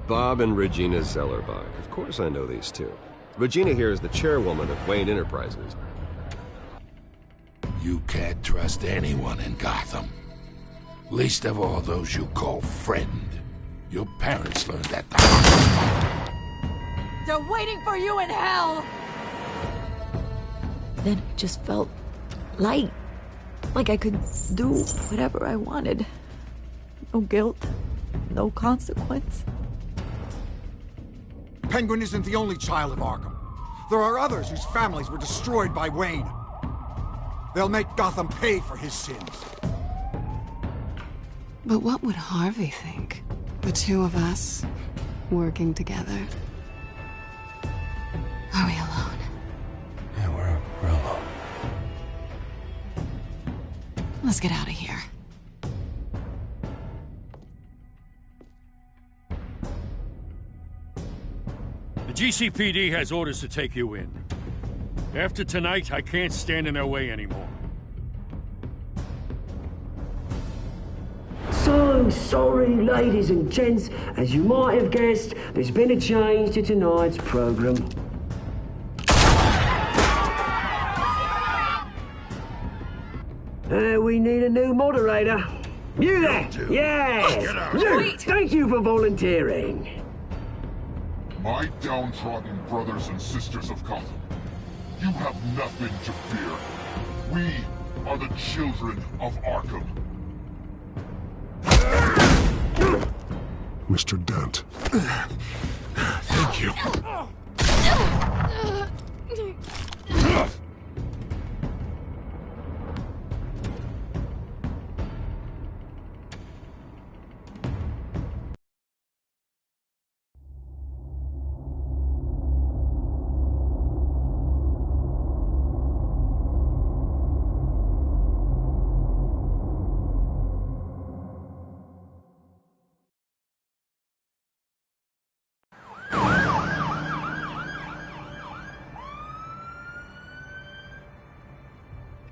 Bob and Regina Zellerbach. Of course I know these two. Regina here is the chairwoman of Wayne Enterprises. You can't trust anyone in Gotham. Least of all those you call friend. Your parents learned that the hard way. They're waiting for you in hell! Then it just felt light. Like I could do whatever I wanted. No guilt, no consequence. Penguin isn't the only child of Arkham. There are others whose families were destroyed by Wayne. They'll make Gotham pay for his sins. But what would Harvey think? The two of us, working together. Are we alone? Yeah, we're alone. Let's get out of here. The GCPD has orders to take you in. After tonight, I can't stand in their way anymore. So sorry, ladies and gents. As you might have guessed, there's been a change to tonight's program. We need a new moderator. You there? Yes! Luke, thank you for volunteering. My downtrodden brothers and sisters of Gotham, you have nothing to fear. We are the children of Arkham. Mr. Dent. Thank you.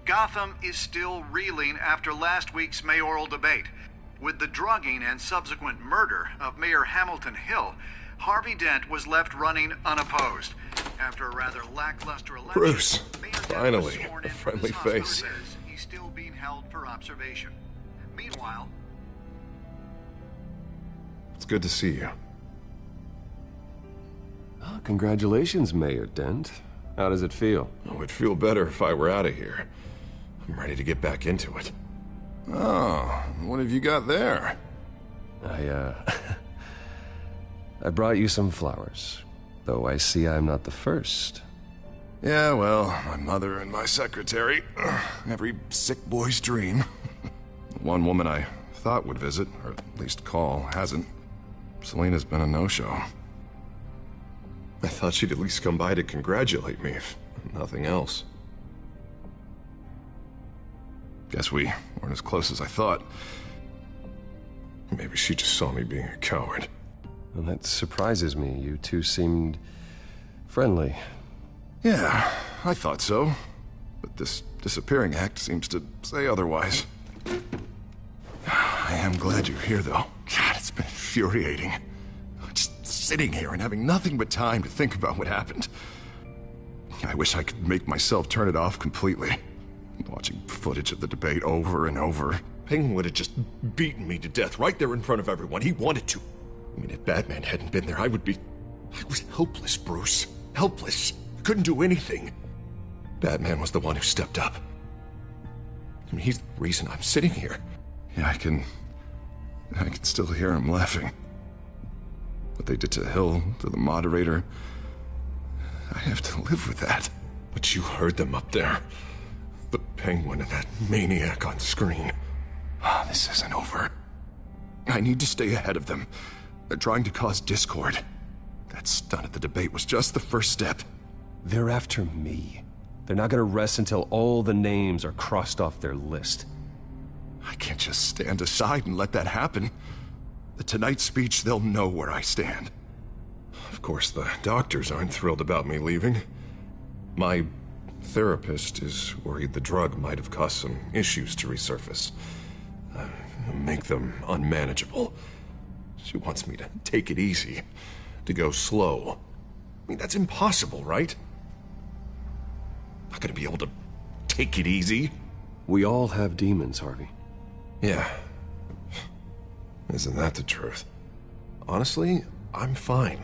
Gotham is still reeling after last week's mayoral debate. With the drugging and subsequent murder of Mayor Hamilton Hill, Harvey Dent was left running unopposed. After a rather lackluster election, Bruce, Mayor Dent finally, was sworn a in friendly from his face. hospital bed. He's still being held for observation. Meanwhile, It's good to see you. Oh, congratulations, Mayor Dent. How does it feel? Oh, it'd feel better if I were out of here. I'm ready to get back into it. Oh, what have you got there? I brought you some flowers. Though I see I'm not the first. Yeah, well, my mother and my secretary. Every sick boy's dream. One woman I thought would visit, or at least call, hasn't. Selena's been a no-show. I thought she'd at least come by to congratulate me, if nothing else. Guess we weren't as close as I thought. Maybe she just saw me being a coward. Well, that surprises me. You two seemed friendly. Yeah, I thought so. But this disappearing act seems to say otherwise. I am glad you're here, though. God, it's been infuriating. Just sitting here and having nothing but time to think about what happened. I wish I could make myself turn it off completely. Watching footage of the debate over and over. Penguin would have just beaten me to death right there in front of everyone. He wanted to. I mean, if Batman hadn't been there, I was helpless, Bruce. Helpless. Couldn't do anything. Batman was the one who stepped up. I mean, he's the reason I'm sitting here. Yeah, I can still hear him laughing. What they did to Hill, to the moderator, I have to live with that. But you heard them up there. The Penguin and that maniac on screen. This isn't over. I need to stay ahead of them. They're trying to cause discord. That stunt at the debate was just the first step. They're after me. They're not gonna rest until all the names are crossed off their list. I can't just stand aside and let that happen. The Tonight speech, they'll know where I stand. Of course, the doctors aren't thrilled about me leaving. My therapist is worried the drug might have caused some issues to resurface. Make them unmanageable. She wants me to take it easy, to go slow. I mean, that's impossible, right? Not gonna be able to take it easy. We all have demons, Harvey. Yeah. Isn't that the truth? Honestly, I'm fine.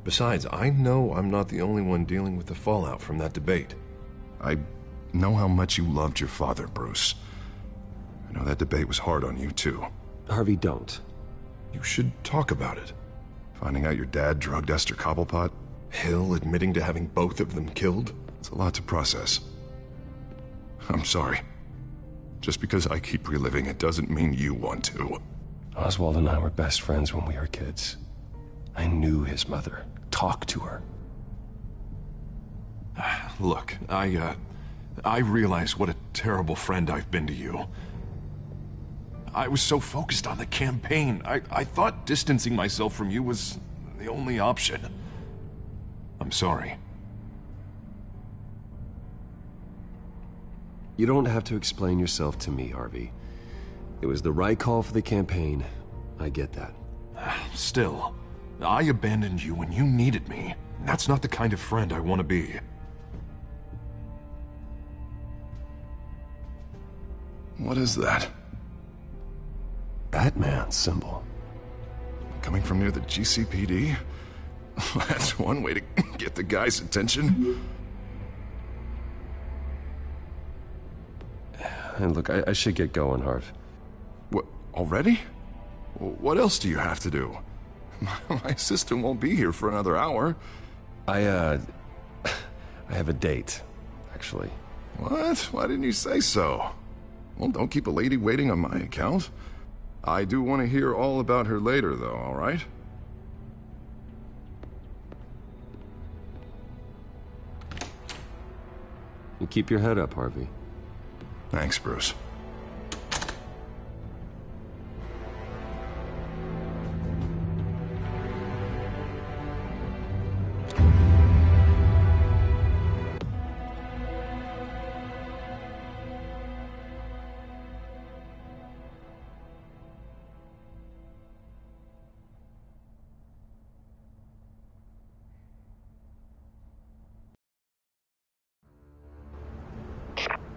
Besides, I know I'm not the only one dealing with the fallout from that debate. I know how much you loved your father, Bruce. I know that debate was hard on you, too. Harvey, don't. You should talk about it. Finding out your dad drugged Esther Cobblepot, Hill admitting to having both of them killed. It's a lot to process. I'm sorry. Just because I keep reliving it doesn't mean you want to. Oswald and I were best friends when we were kids. I knew his mother. Talked to her. Look, I realize what a terrible friend I've been to you. I was so focused on the campaign. I thought distancing myself from you was the only option. I'm sorry. You don't have to explain yourself to me, Harvey. It was the right call for the campaign. I get that. Still, I abandoned you when you needed me. That's not the kind of friend I want to be. What is that? Batman symbol. Coming from near the GCPD? That's one way to get the guy's attention. And look, I should get going, Harv. What, already? What else do you have to do? My assistant won't be here for another hour. I have a date, actually. What? Why didn't you say so? Well, don't keep a lady waiting on my account. I do want to hear all about her later, though, all right? You keep your head up, Harvey. Thanks, Bruce.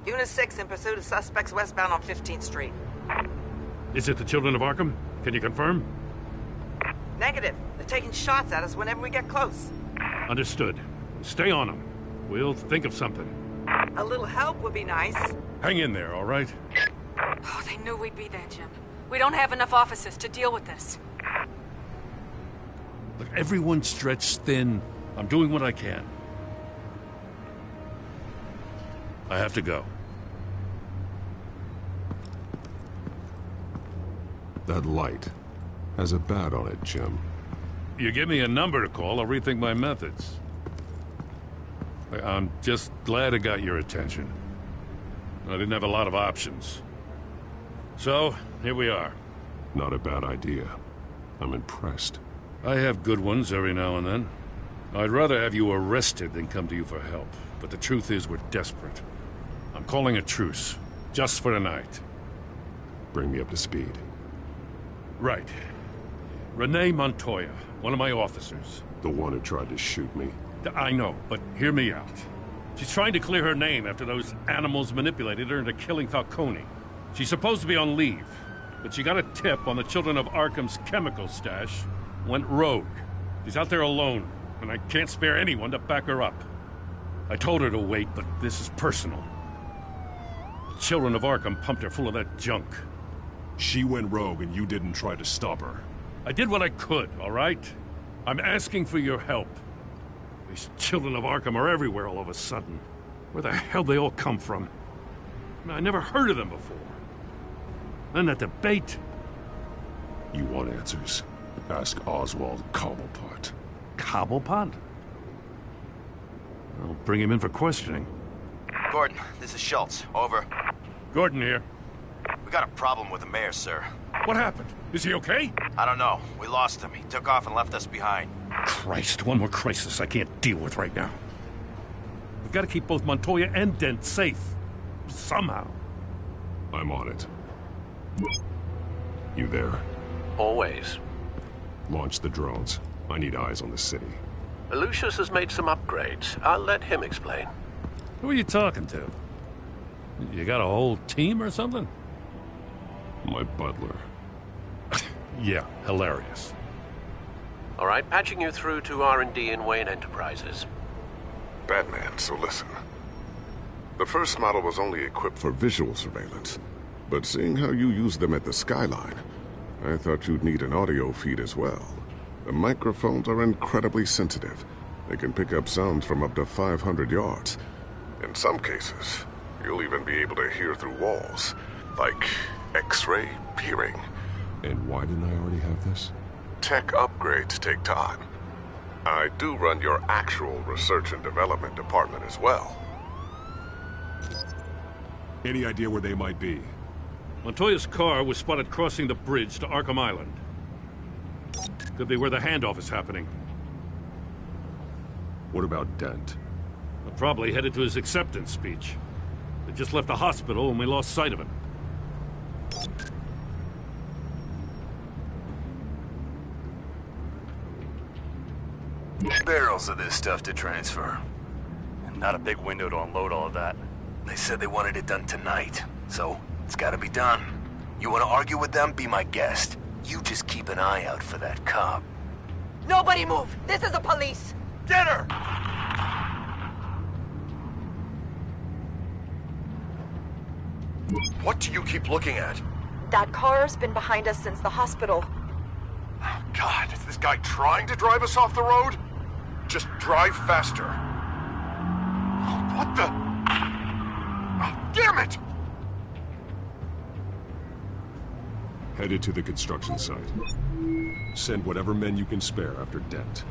Unit 6 in pursuit of suspects westbound on 15th Street. Is it the Children of Arkham? Can you confirm? Negative. They're taking shots at us whenever we get close. Understood. Stay on them. We'll think of something. A little help would be nice. Hang in there, all right? Oh, they knew we'd be there, Jim. We don't have enough officers to deal with this. Look, everyone's stretched thin. I'm doing what I can. I have to go. That light has a bat on it, Jim. You give me a number to call, I'll rethink my methods. I'm just glad it got your attention. I didn't have a lot of options. So, here we are. Not a bad idea. I'm impressed. I have good ones every now and then. I'd rather have you arrested than come to you for help. But the truth is, we're desperate. I'm calling a truce, just for tonight. Bring me up to speed. Right. Renee Montoya, one of my officers. The one who tried to shoot me? I know, but hear me out. She's trying to clear her name after those animals manipulated her into killing Falcone. She's supposed to be on leave, but she got a tip on the Children of Arkham's chemical stash, went rogue. She's out there alone, and I can't spare anyone to back her up. I told her to wait, but this is personal. The Children of Arkham pumped her full of that junk. She went rogue and you didn't try to stop her. I did what I could, all right? I'm asking for your help. These Children of Arkham are everywhere all of a sudden. Where the hell they all come from? I never heard of them before. Then that debate. You want answers? Ask Oswald Cobblepot. Cobblepot? I'll bring him in for questioning. Gordon, this is Schultz. Over. Gordon here. We got a problem with the mayor, sir. What happened? Is he okay? I don't know. We lost him. He took off and left us behind. Christ, one more crisis I can't deal with right now. We've got to keep both Montoya and Dent safe. Somehow. I'm on it. You there? Always. Launch the drones. I need eyes on the city. Lucius has made some upgrades. I'll let him explain. Who are you talking to? You got a whole team or something? My butler. Yeah, hilarious. All right, patching you through to R&D in Wayne Enterprises. Batman, so listen. The first model was only equipped for visual surveillance, but seeing how you use them at the Skyline, I thought you'd need an audio feed as well. The microphones are incredibly sensitive. They can pick up sounds from up to 500 yards. In some cases, you'll even be able to hear through walls, like X-ray peering. And why didn't I already have this? Tech upgrades take time. I do run your actual research and development department as well. Any idea where they might be? Montoya's car was spotted crossing the bridge to Arkham Island. Could be where the handoff is happening. What about Dent? Probably headed to his acceptance speech. They just left the hospital and we lost sight of him. Barrels of this stuff to transfer. And not a big window to unload all of that. They said they wanted it done tonight, so it's gotta be done. You wanna argue with them? Be my guest. You just keep an eye out for that cop. Nobody move! This is the police! Get her! What do you keep looking at? That car's been behind us since the hospital. God, is this guy trying to drive us off the road? Just drive faster. What the? Oh, damn it! Headed to the construction site. Send whatever men you can spare after Dent.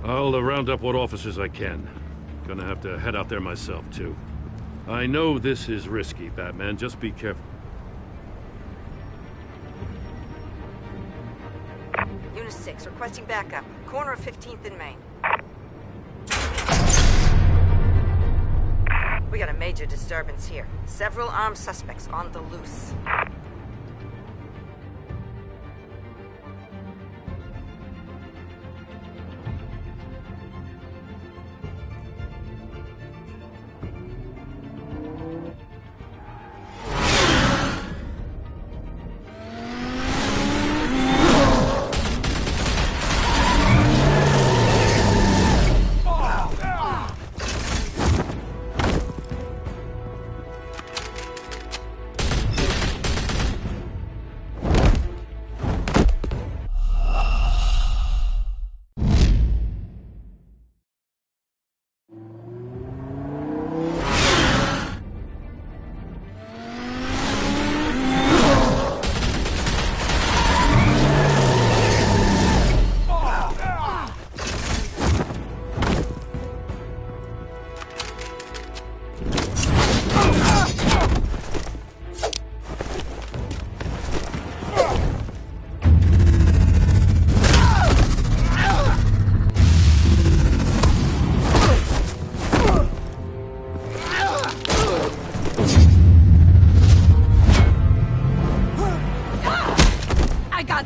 I'll round up what officers I can. Gonna have to head out there myself, too. I know this is risky, Batman. Just be careful. Unit 6, requesting backup. Corner of 15th and Main. We got a major disturbance here. Several armed suspects on the loose.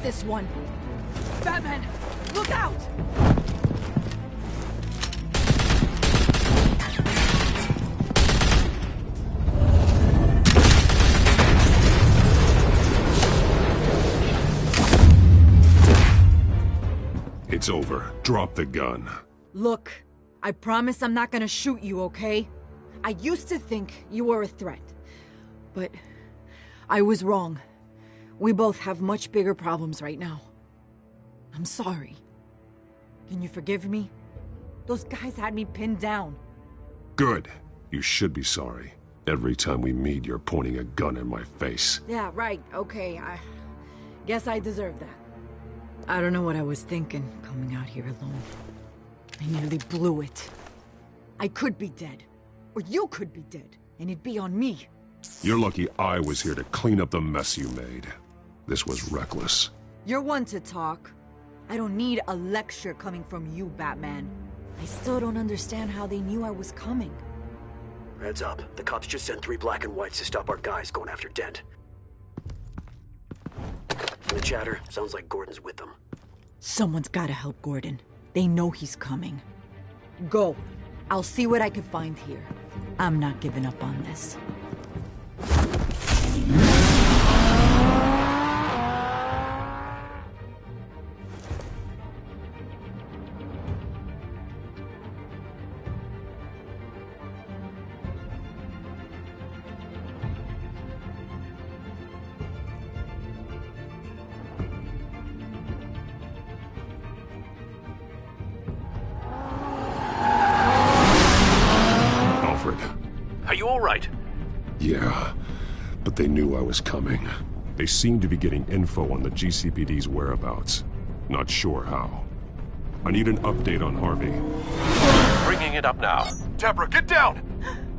This one. Batman, look out! It's over. Drop the gun. Look, I promise I'm not gonna shoot you, okay? I used to think you were a threat, but I was wrong. We both have much bigger problems right now. I'm sorry. Can you forgive me? Those guys had me pinned down. Good. You should be sorry. Every time we meet, you're pointing a gun in my face. Yeah, right. Okay, I guess I deserve that. I don't know what I was thinking, coming out here alone. I nearly blew it. I could be dead. Or you could be dead, and it'd be on me. You're lucky I was here to clean up the mess you made. This was reckless. You're one to talk. I don't need a lecture coming from you, Batman. I still don't understand how they knew I was coming. Heads up. The cops just sent 3 black and whites to stop our guys going after Dent. From the chatter, sounds like Gordon's with them. Someone's gotta help Gordon. They know he's coming. Go. I'll see what I can find here. I'm not giving up on this. Are you all right? Yeah, but they knew I was coming. They seemed to be getting info on the GCPD's whereabouts. Not sure how. I need an update on Harvey. Bringing it up now. Deborah, get down!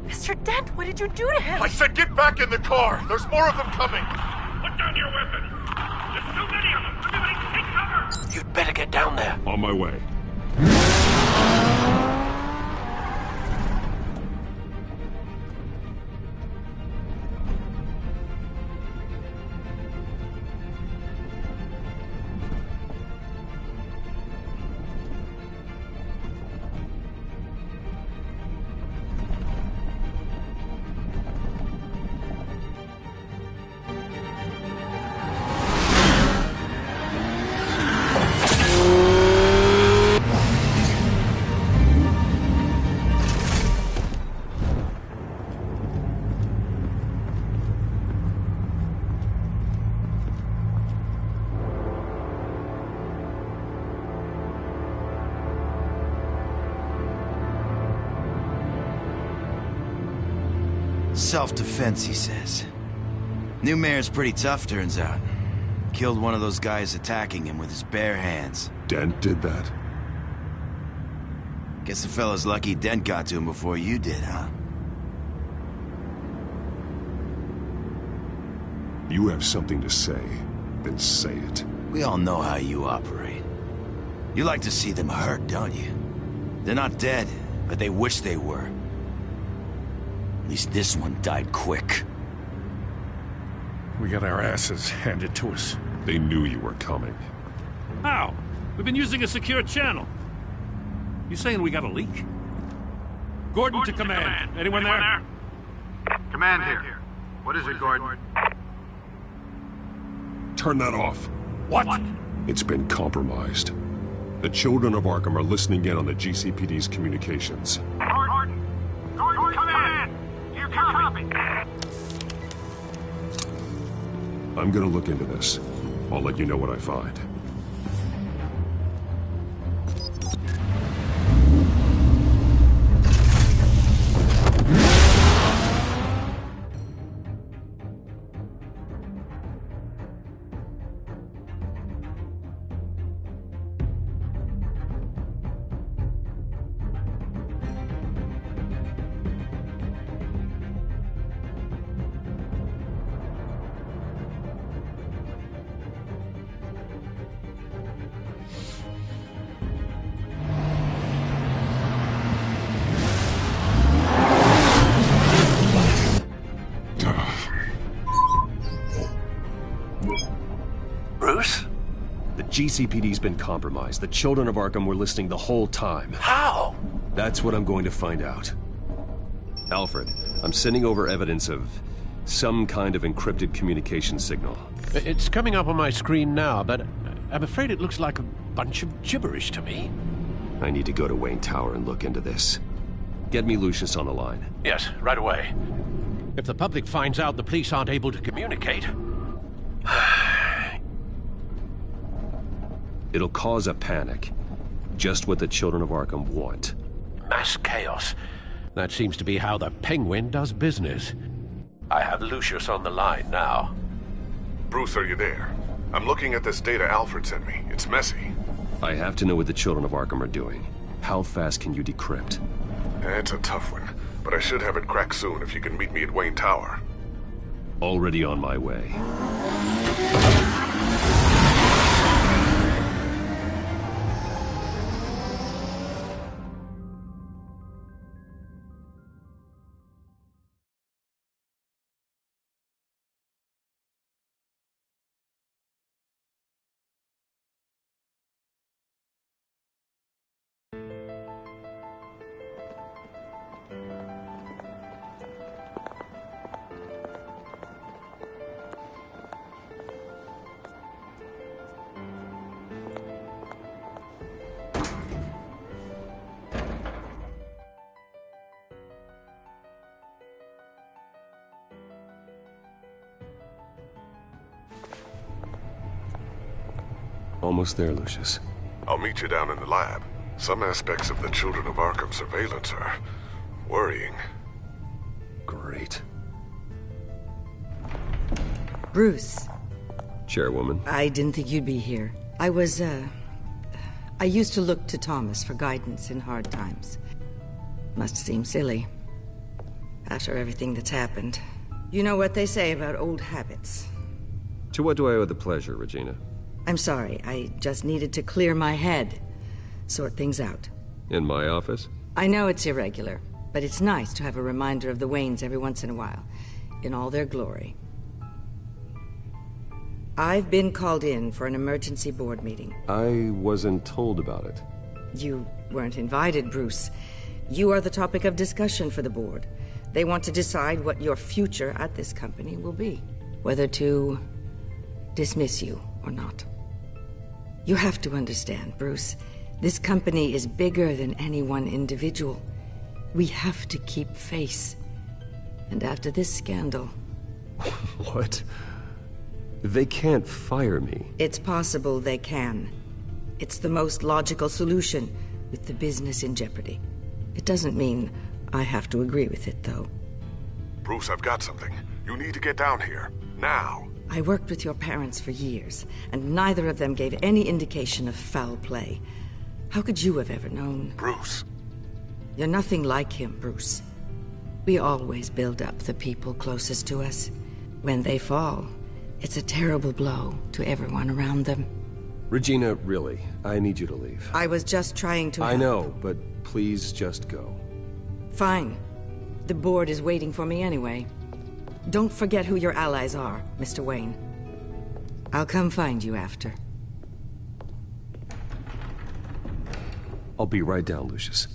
Mr. Dent, what did you do to him? I said get back in the car! There's more of them coming! Put down your weapon! There's too many of them! Everybody take cover! You'd better get down there. On my way. Self-defense, he says. New mayor's pretty tough, turns out. Killed one of those guys attacking him with his bare hands. Dent did that? Guess the fella's lucky Dent got to him before you did, huh? You have something to say, then say it. We all know how you operate. You like to see them hurt, don't you? They're not dead, but they wish they were. At least this one died quick. We got our asses handed to us. They knew you were coming. How? We've been using a secure channel. You saying we got a leak? Gordon to command. Anyone there? Command here. What is it, Gordon? Turn that off. What? It's been compromised. The children of Arkham are listening in on the GCPD's communications. Gordon, command! You copy? I'm gonna look into this. I'll let you know what I find. Bruce? The GCPD's been compromised. The children of Arkham were listening the whole time. How? That's what I'm going to find out. Alfred, I'm sending over evidence of some kind of encrypted communication signal. It's coming up on my screen now, but I'm afraid it looks like a bunch of gibberish to me. I need to go to Wayne Tower and look into this. Get me Lucius on the line. Yes, right away. If the public finds out the police aren't able to communicate... It'll cause a panic. Just what the children of Arkham want. Mass chaos. That seems to be how the Penguin does business. I have Lucius on the line now. Bruce, are you there? I'm looking at this data Alfred sent me. It's messy. I have to know what the children of Arkham are doing. How fast can you decrypt? It's a tough one, but I should have it cracked soon if you can meet me at Wayne Tower. Already on my way. Almost there, Lucius. I'll meet you down in the lab. Some aspects of the Children of Arkham surveillance are worrying. Great. Bruce. Chairwoman. I didn't think you'd be here. I used to look to Thomas for guidance in hard times. Must seem silly. After everything that's happened. You know what they say about old habits. To what do I owe the pleasure, Regina? I'm sorry, I just needed to clear my head. Sort things out. In my office? I know it's irregular, but it's nice to have a reminder of the Waynes every once in a while. In all their glory. I've been called in for an emergency board meeting. I wasn't told about it. You weren't invited, Bruce. You are the topic of discussion for the board. They want to decide what your future at this company will be. Whether to dismiss you or not. You have to understand, Bruce. This company is bigger than any one individual. We have to keep face. And after this scandal... What? They can't fire me. It's possible they can. It's the most logical solution, with the business in jeopardy. It doesn't mean I have to agree with it, though. Bruce, I've got something. You need to get down here. Now. I worked with your parents for years, and neither of them gave any indication of foul play. How could you have ever known? Bruce. You're nothing like him, Bruce. We always build up the people closest to us. When they fall, it's a terrible blow to everyone around them. Regina, really, I need you to leave. I was just trying to... I know, but please just go. Fine. The board is waiting for me anyway. Don't forget who your allies are, Mr. Wayne. I'll come find you after. I'll be right down, Lucius.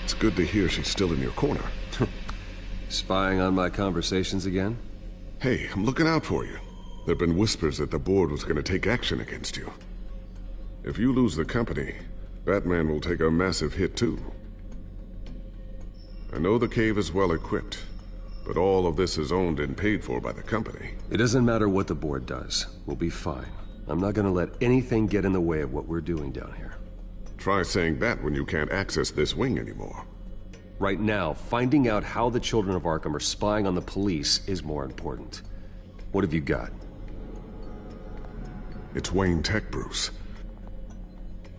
It's good to hear she's still in your corner. Spying on my conversations again? Hey, I'm looking out for you. There've been whispers that the board was going to take action against you. If you lose the company, Batman will take a massive hit too. I know the cave is well equipped, but all of this is owned and paid for by the company. It doesn't matter what the board does. We'll be fine. I'm not gonna let anything get in the way of what we're doing down here. Try saying that when you can't access this wing anymore. Right now, finding out how the Children of Arkham are spying on the police is more important. What have you got? It's Wayne Tech, Bruce.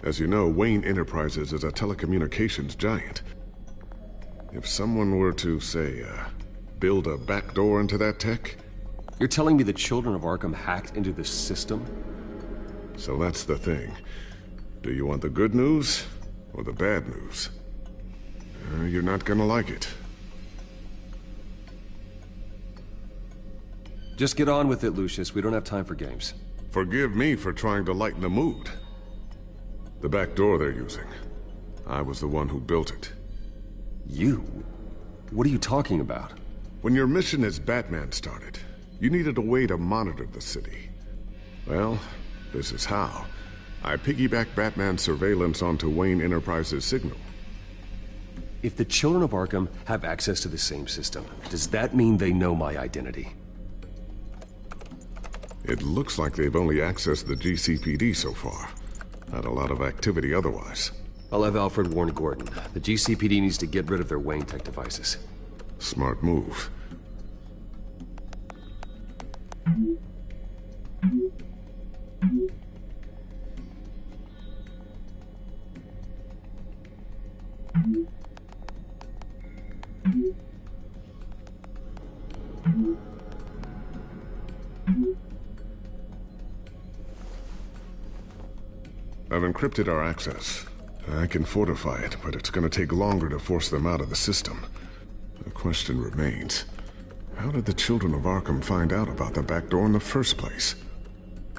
As you know, Wayne Enterprises is a telecommunications giant. If someone were to, say, build a backdoor into that tech... You're telling me the Children of Arkham hacked into this system? So that's the thing. Do you want the good news, or the bad news? You're not gonna like it. Just get on with it, Lucius. We don't have time for games. Forgive me for trying to lighten the mood. The back door they're using. I was the one who built it. You? What are you talking about? When your mission as Batman started, you needed a way to monitor the city. Well, this is how. I piggybacked Batman's surveillance onto Wayne Enterprises' signal. If the Children of Arkham have access to the same system, does that mean they know my identity? It looks like they've only accessed the GCPD so far. Not a lot of activity otherwise. I'll have Alfred warn Gordon. The GCPD needs to get rid of their Wayne tech devices. Smart move. I've encrypted our access. I can fortify it, but it's gonna take longer to force them out of the system. The question remains, how did the children of Arkham find out about the back door in the first place?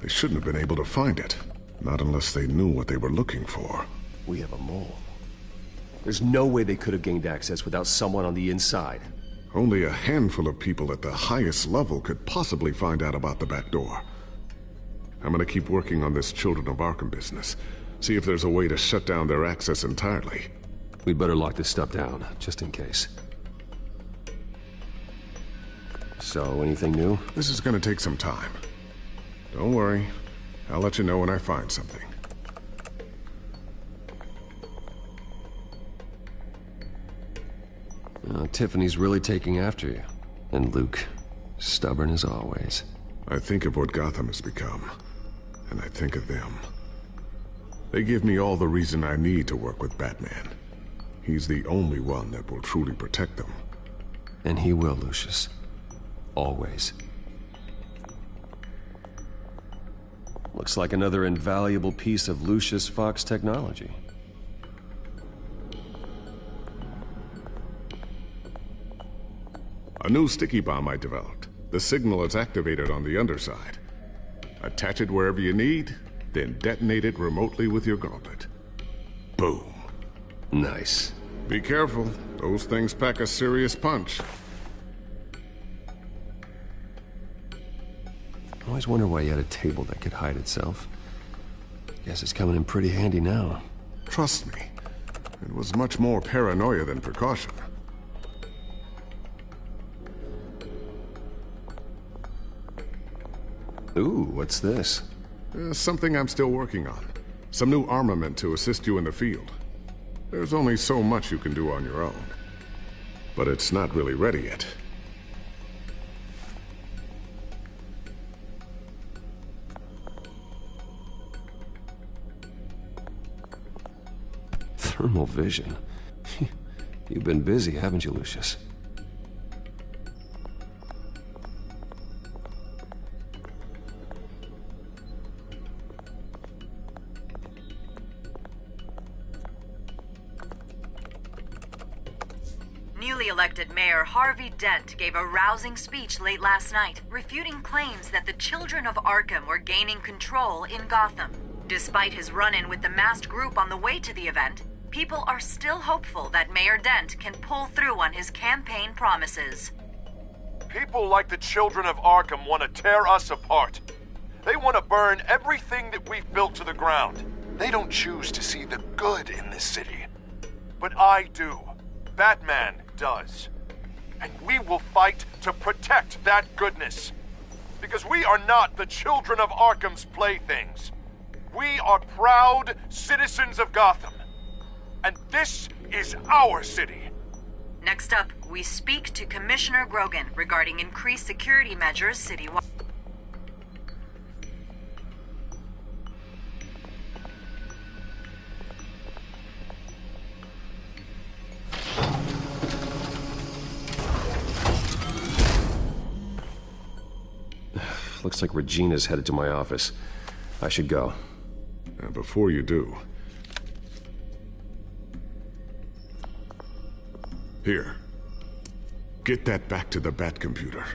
They shouldn't have been able to find it, not unless they knew what they were looking for. We have a mole. There's no way they could have gained access without someone on the inside. Only a handful of people at the highest level could possibly find out about the back door. I'm gonna keep working on this Children of Arkham business. See if there's a way to shut down their access entirely. We'd better lock this stuff down, just in case. So, anything new? This is gonna take some time. Don't worry. I'll let you know when I find something. Tiffany's really taking after you. And Luke, stubborn as always. I think of what Gotham has become, and I think of them. They give me all the reason I need to work with Batman. He's the only one that will truly protect them. And he will, Lucius. Always. Looks like another invaluable piece of Lucius Fox technology. A new sticky bomb I developed. The signal is activated on the underside. Attach it wherever you need, then detonate it remotely with your gauntlet. Boom. Nice. Be careful. Those things pack a serious punch. I always wonder why you had a table that could hide itself. Guess it's coming in pretty handy now. Trust me. It was much more paranoia than precaution. Ooh, what's this? Something I'm still working on. Some new armament to assist you in the field. There's only so much you can do on your own. But it's not really ready yet. Thermal vision. You've been busy, haven't you, Lucius? Newly elected Mayor Harvey Dent gave a rousing speech late last night, refuting claims that the children of Arkham were gaining control in Gotham. Despite his run-in with the masked group on the way to the event, people are still hopeful that Mayor Dent can pull through on his campaign promises. People like the children of Arkham want to tear us apart. They want to burn everything that we've built to the ground. They don't choose to see the good in this city. But I do. Batman does. And we will fight to protect that goodness. Because we are not the children of Arkham's playthings. We are proud citizens of Gotham. And this is our city. Next up, we speak to Commissioner Grogan regarding increased security measures citywide. Looks like Regina's headed to my office. I should go. Before you do... Here. Get that back to the Bat computer.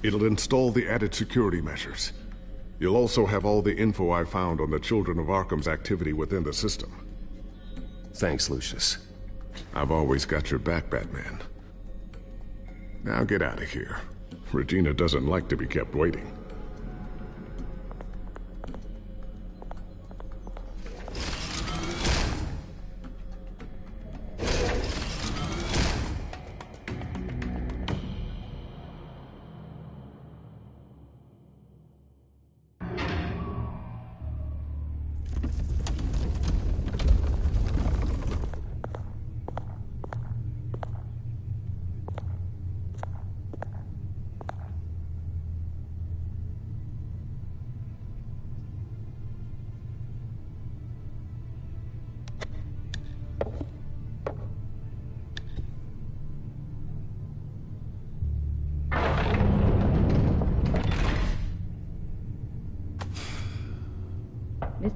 It'll install the added security measures. You'll also have all the info I found on the Children of Arkham's activity within the system. Thanks, Lucius. I've always got your back, Batman. Now get out of here. Regina doesn't like to be kept waiting.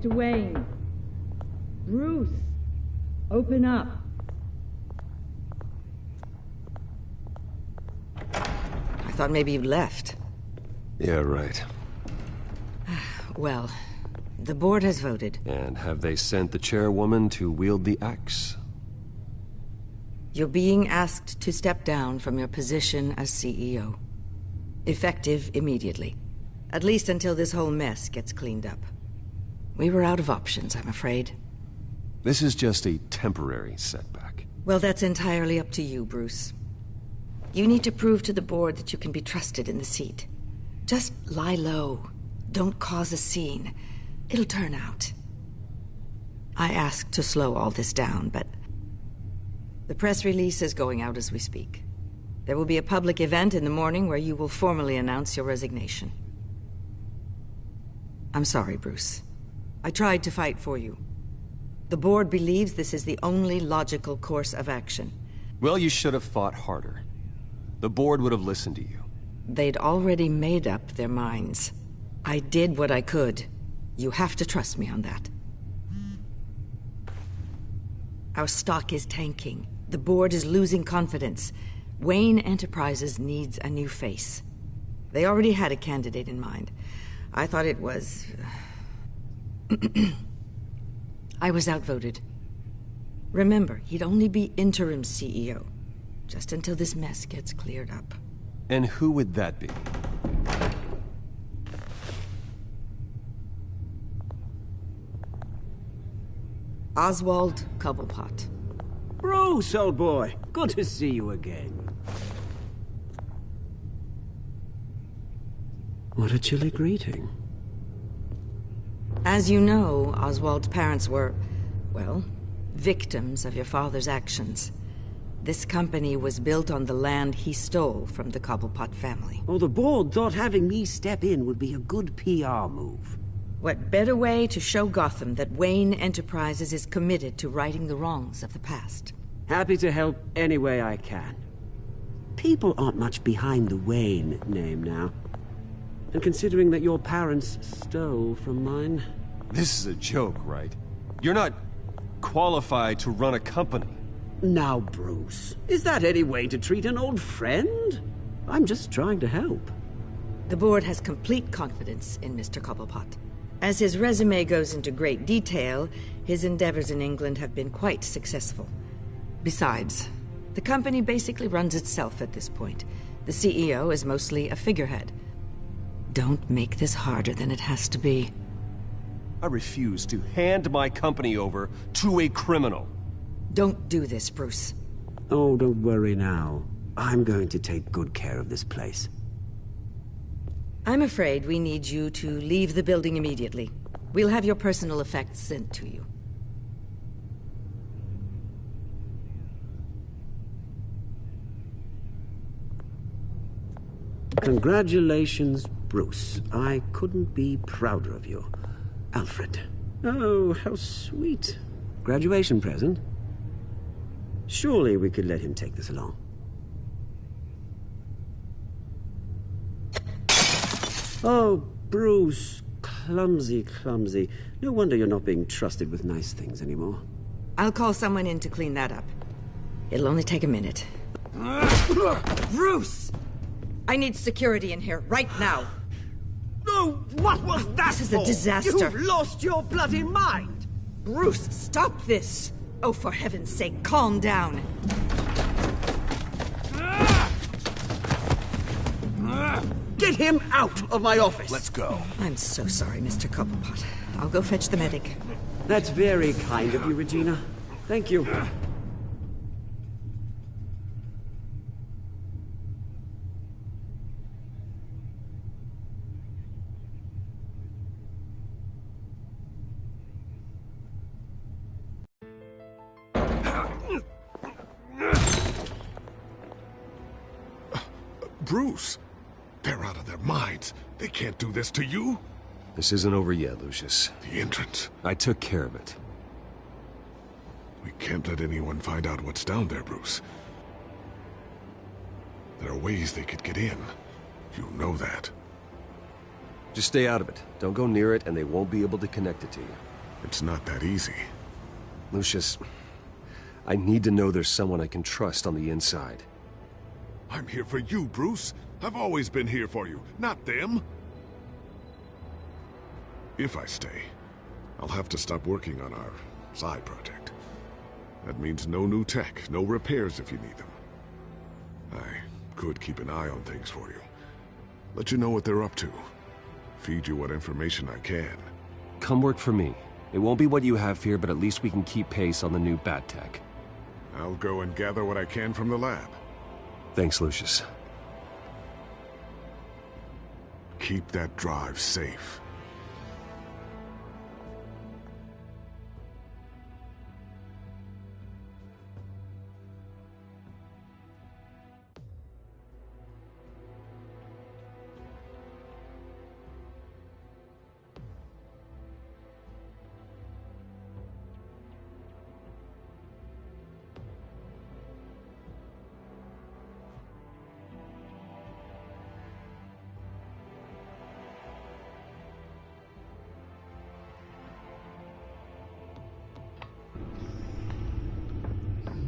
Mr. Wayne. Bruce, open up. I thought maybe you'd left. Yeah, right. Well, the board has voted. And have they sent the chairwoman to wield the axe? You're being asked to step down from your position as CEO. Effective immediately. At least until this whole mess gets cleaned up. We were out of options, I'm afraid. This is just a temporary setback. Well, that's entirely up to you, Bruce. You need to prove to the board that you can be trusted in the seat. Just lie low. Don't cause a scene. It'll turn out. I asked to slow all this down, but the press release is going out as we speak. There will be a public event in the morning where you will formally announce your resignation. I'm sorry, Bruce. I tried to fight for you. The board believes this is the only logical course of action. Well, you should have fought harder. The board would have listened to you. They'd already made up their minds. I did what I could. You have to trust me on that. Our stock is tanking. The board is losing confidence. Wayne Enterprises needs a new face. They already had a candidate in mind. I thought it was... I was outvoted. Remember, he'd only be interim CEO. Just until this mess gets cleared up. And who would that be? Oswald Cobblepot. Bruce, old boy. Good to see you again. What a chilly greeting. As you know, Oswald's parents were, well, victims of your father's actions. This company was built on the land he stole from the Cobblepot family. Oh, the board thought having me step in would be a good PR move. What better way to show Gotham that Wayne Enterprises is committed to righting the wrongs of the past? Happy to help any way I can. People aren't much behind the Wayne name now. And considering that your parents stole from mine... This is a joke, right? You're not qualified to run a company. Now, Bruce, is that any way to treat an old friend? I'm just trying to help. The board has complete confidence in Mr. Cobblepot. As his resume goes into great detail, his endeavors in England have been quite successful. Besides, the company basically runs itself at this point. The CEO is mostly a figurehead. Don't make this harder than it has to be. I refuse to hand my company over to a criminal. Don't do this, Bruce. Oh, don't worry now. I'm going to take good care of this place. I'm afraid we need you to leave the building immediately. We'll have your personal effects sent to you. Congratulations, Bruce. I couldn't be prouder of you. Alfred. Oh, how sweet. Graduation present? Surely we could let him take this along. Oh, Bruce. Clumsy, clumsy. No wonder you're not being trusted with nice things anymore. I'll call someone in to clean that up. It'll only take a minute. Bruce! I need security in here, right now. No, what was that This is a disaster. You've lost your bloody mind! Bruce, stop this! Oh, for heaven's sake, calm down. Get him out of my office! Let's go. I'm so sorry, Mr. Cobblepot. I'll go fetch the medic. That's very kind of you, Regina. Thank you. Bruce, they're out of their minds. They can't do this to you. This isn't over yet, Lucius. The entrance. I took care of it. We can't let anyone find out what's down there, Bruce. There are ways they could get in. You know that. Just stay out of it. Don't go near it, and they won't be able to connect it to you. It's not that easy. Lucius, I need to know there's someone I can trust on the inside. I'm here for you, Bruce. I've always been here for you, not them. If I stay, I'll have to stop working on our side project. That means no new tech, no repairs if you need them. I could keep an eye on things for you. Let you know what they're up to. Feed you what information I can. Come work for me. It won't be what you have here, but at least we can keep pace on the new bat tech. I'll go and gather what I can from the lab. Thanks, Lucius. Keep that drive safe.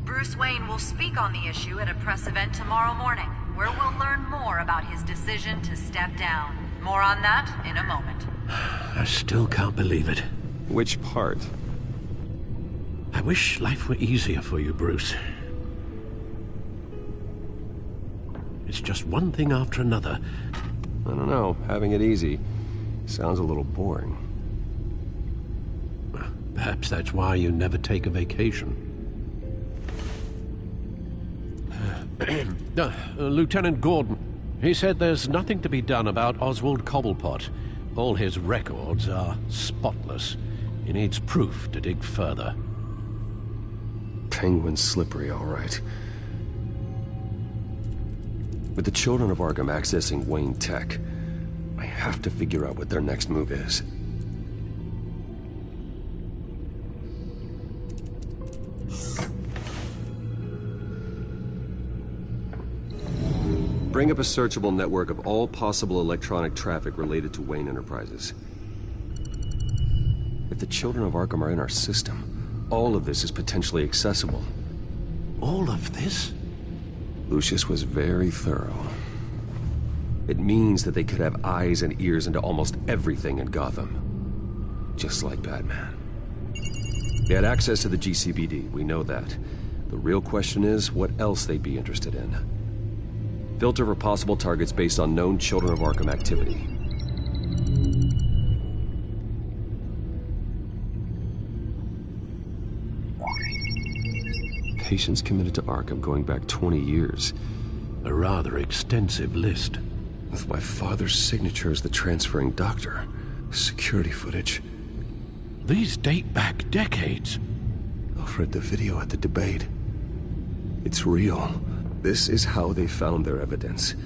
Bruce Wayne will speak on the issue at a press event tomorrow morning, where we'll learn more about his decision to step down. More on that in a moment. I still can't believe it. Which part? I wish life were easier for you, Bruce. It's just one thing after another. I don't know. Having it easy sounds a little boring. Perhaps that's why you never take a vacation. Lieutenant Gordon, he said there's nothing to be done about Oswald Cobblepot. All his records are spotless. He needs proof to dig further. Penguin's slippery, all right. With the children of Arkham accessing Wayne Tech, I have to figure out what their next move is. Bring up a searchable network of all possible electronic traffic related to Wayne Enterprises. If the children of Arkham are in our system, all of this is potentially accessible. All of this? Lucius was very thorough. It means that they could have eyes and ears into almost everything in Gotham. Just like Batman. They had access to the GCPD, we know that. The real question is, what else they'd be interested in. Filter for possible targets based on known Children of Arkham activity. Patients committed to Arkham going back 20 years. A rather extensive list. With my father's signature as the transferring doctor. Security footage. These date back decades. Alfred, the video at the debate. It's real. This is how they found their evidence.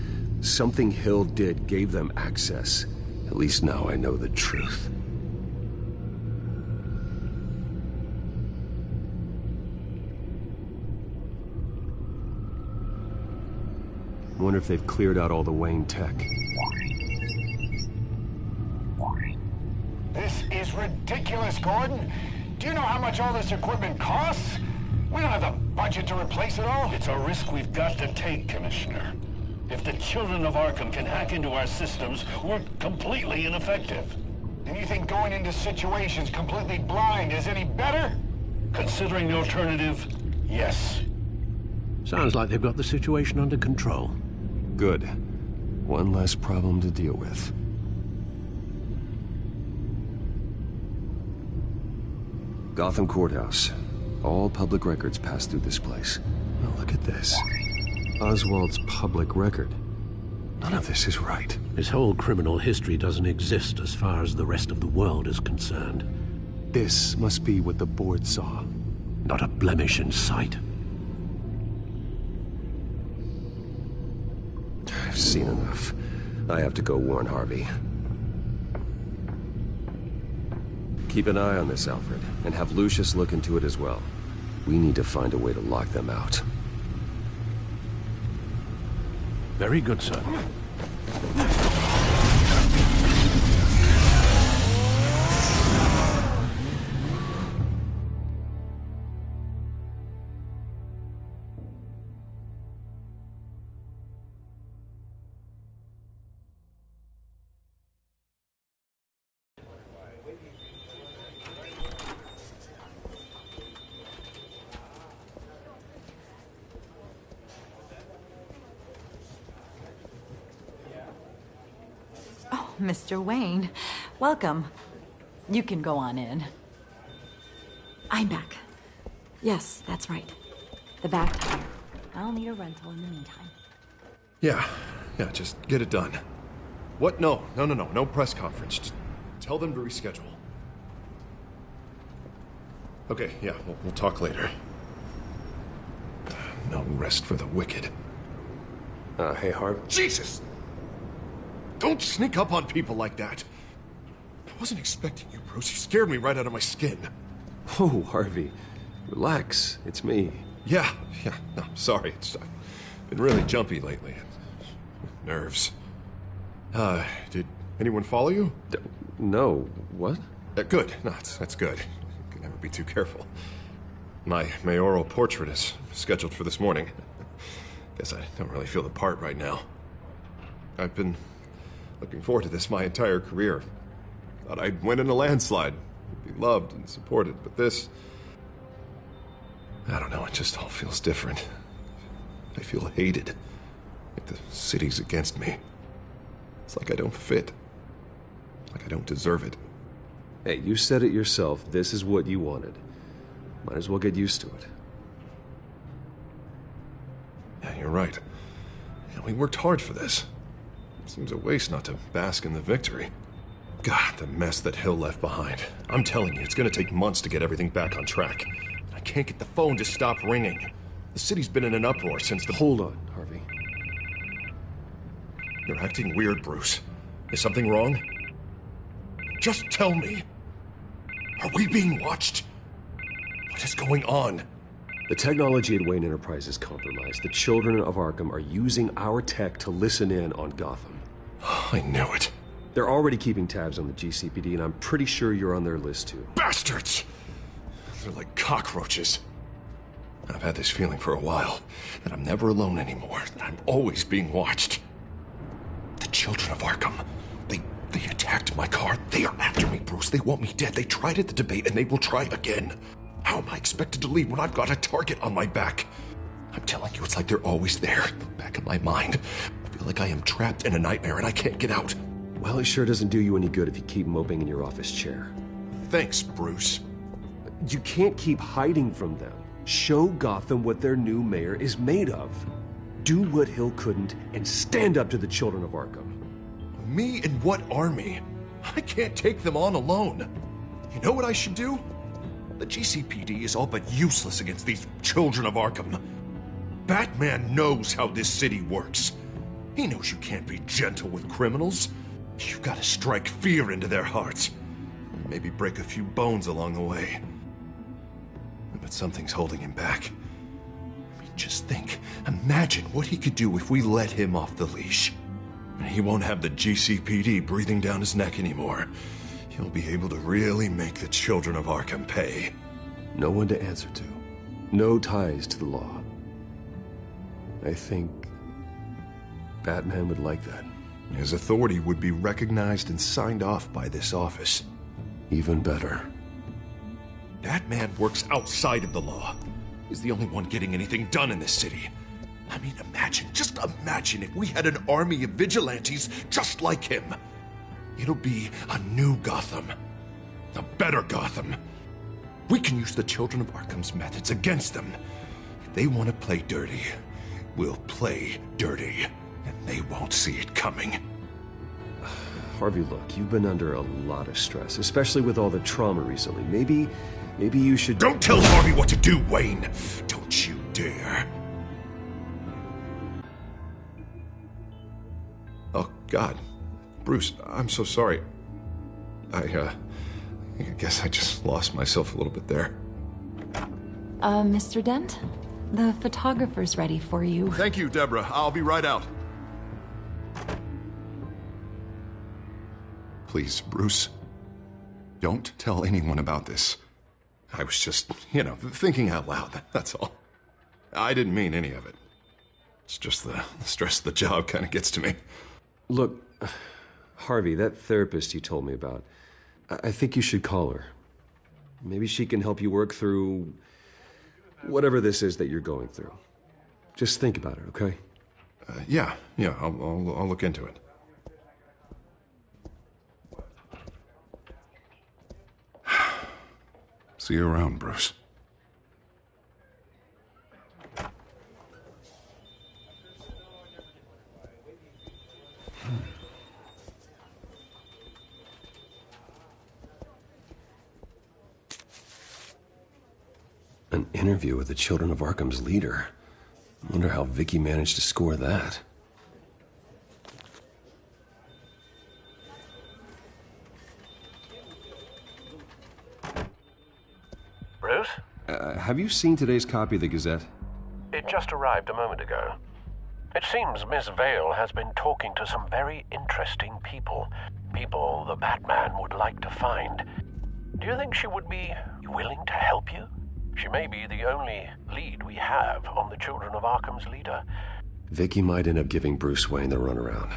Something Hill did gave them access. At least now I know the truth. I wonder if they've cleared out all the Wayne tech. This is ridiculous, Gordon. Do you know how much all this equipment costs? We don't have the budget to replace it all. It's a risk we've got to take, Commissioner. If the children of Arkham can hack into our systems, we're completely ineffective. And you think going into situations completely blind is any better? Considering the alternative, yes. Sounds like they've got the situation under control. Good. One less problem to deal with. Gotham Courthouse. All public records pass through this place. Now look at this. Oswald's public record. None of this is right. His whole criminal history doesn't exist as far as the rest of the world is concerned. This must be what the board saw. Not a blemish in sight. I've seen enough. I have to go warn Harvey. Keep an eye on this, Alfred, and have Lucius look into it as well. We need to find a way to lock them out. Very good, sir. Mr. Wayne. Welcome. You can go on in. I'm back. Yes, that's right. The back tire. I'll need a rental in the meantime. Yeah, just get it done. What? No press conference. Just tell them to reschedule. Okay, yeah, we'll talk later. No rest for the wicked. Hey, Harv. Jesus! Don't sneak up on people like that. I wasn't expecting you, Bruce. You scared me right out of my skin. Oh, Harvey. Relax. It's me. Yeah, no, sorry. I've been really jumpy lately. Nerves. Did anyone follow you? No. What? Good. No, that's good. Could never be too careful. My mayoral portrait is scheduled for this morning. Guess I don't really feel the part right now. I've been looking forward to this my entire career. Thought I'd win in a landslide, be loved and supported, but this... I don't know, it just all feels different. I feel hated. Like the city's against me. It's like I don't fit. Like I don't deserve it. Hey, you said it yourself. This is what you wanted. Might as well get used to it. Yeah, you're right. We worked hard for this. It seems a waste not to bask in the victory. God, the mess that Hill left behind. I'm telling you, it's gonna take months to get everything back on track. I can't get the phone to stop ringing. The city's been in an uproar since the... Hold on, Harvey. You're acting weird, Bruce. Is something wrong? Just tell me. Are we being watched? What is going on? The technology at Wayne Enterprise is compromised. The children of Arkham are using our tech to listen in on Gotham. I knew it. They're already keeping tabs on the GCPD, and I'm pretty sure you're on their list, too. Bastards! They're like cockroaches. I've had this feeling for a while, that I'm never alone anymore, that I'm always being watched. The children of Arkham, they attacked my car. They are after me, Bruce. They want me dead. They tried at the debate, and they will try again. How am I expected to leave when I've got a target on my back? I'm telling you, it's like they're always there, back in my mind. I feel like I am trapped in a nightmare and I can't get out. Well, it sure doesn't do you any good if you keep moping in your office chair. Thanks, Bruce. You can't keep hiding from them. Show Gotham what their new mayor is made of. Do what Hill couldn't and stand up to the children of Arkham. Me and what army? I can't take them on alone. You know what I should do? The GCPD is all but useless against these children of Arkham. Batman knows how this city works. He knows you can't be gentle with criminals. You've got to strike fear into their hearts. Maybe break a few bones along the way. But something's holding him back. I mean, just think. Imagine what he could do if we let him off the leash. He won't have the GCPD breathing down his neck anymore. He'll be able to really make the children of Arkham pay. No one to answer to. No ties to the law. I think Batman would like that. His authority would be recognized and signed off by this office. Even better. Batman works outside of the law. He's the only one getting anything done in this city. I mean, just imagine if we had an army of vigilantes just like him. It'll be a new Gotham. A better Gotham. We can use the children of Arkham's methods against them. If they want to play dirty, we'll play dirty. And they won't see it coming. Harvey, look, you've been under a lot of stress, especially with all the trauma recently. Maybe you should... Don't tell Harvey what to do, Wayne! Don't you dare. Oh, God. Bruce, I'm so sorry. I guess I just lost myself a little bit there. Mr. Dent? The photographer's ready for you. Thank you, Deborah. I'll be right out. Please, Bruce. Don't tell anyone about this. I was just, thinking out loud, that's all. I didn't mean any of it. It's just the stress of the job kind of gets to me. Look, Harvey, that therapist you told me about, I think you should call her. Maybe she can help you work through whatever this is that you're going through. Just think about it, okay? Yeah, I'll look into it. See you around, Bruce. An interview with the Children of Arkham's leader. I wonder how Vicky managed to score that. Bruce? Have you seen today's copy of the Gazette? It just arrived a moment ago. It seems Miss Vale has been talking to some very interesting people. People the Batman would like to find. Do you think she would be willing to help you? She may be the only lead we have on the Children of Arkham's leader. Vicky might end up giving Bruce Wayne the runaround.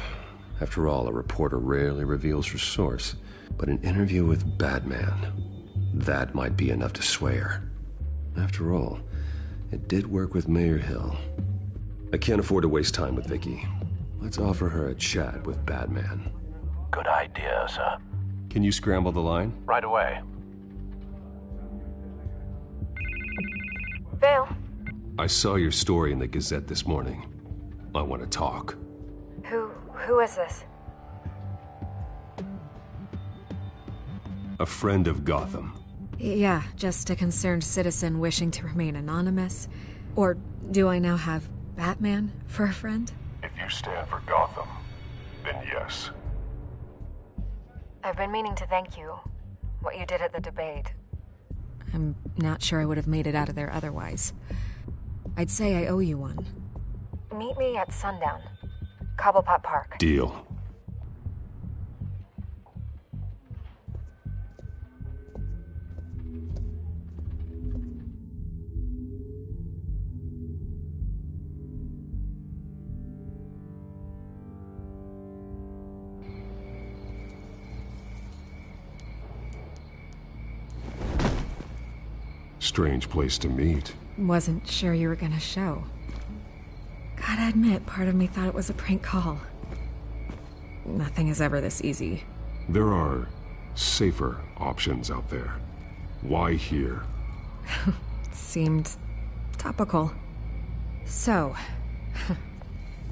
After all, a reporter rarely reveals her source. But an interview with Batman, that might be enough to sway her. After all, it did work with Mayor Hill. I can't afford to waste time with Vicky. Let's offer her a chat with Batman. Good idea, sir. Can you scramble the line? Right away. Vale. I saw your story in the Gazette this morning. I want to talk. Who is this? A friend of Gotham. Yeah, just a concerned citizen wishing to remain anonymous. Or do I now have Batman for a friend? If you stand for Gotham, then yes. I've been meaning to thank you. What you did at the debate. I'm not sure I would have made it out of there otherwise. I'd say I owe you one. Meet me at sundown. Cobblepot Park. Deal. Strange place to meet. Wasn't sure you were gonna show. Gotta admit, part of me thought it was a prank call. Nothing is ever this easy. There are safer options out there. Why here? Seemed topical. So,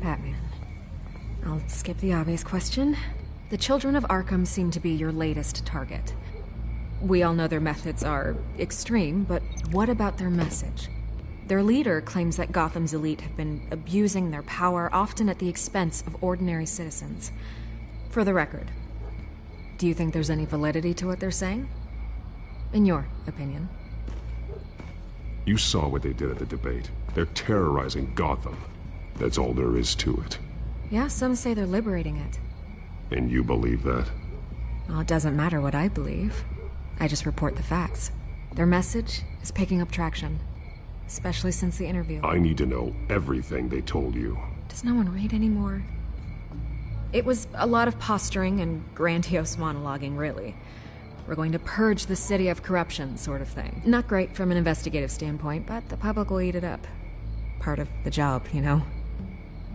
Batman. I'll skip the obvious question. The Children of Arkham seem to be your latest target. We all know their methods are extreme, but what about their message? Their leader claims that Gotham's elite have been abusing their power, often at the expense of ordinary citizens. For the record, do you think there's any validity to what they're saying? In your opinion? You saw what they did at the debate. They're terrorizing Gotham. That's all there is to it. Yeah, some say they're liberating it. And you believe that? Well, it doesn't matter what I believe. I just report the facts. Their message is picking up traction. Especially since the interview. I need to know everything they told you. Does no one read anymore? It was a lot of posturing and grandiose monologuing, really. We're going to purge the city of corruption, sort of thing. Not great from an investigative standpoint, but the public will eat it up. Part of the job, you know?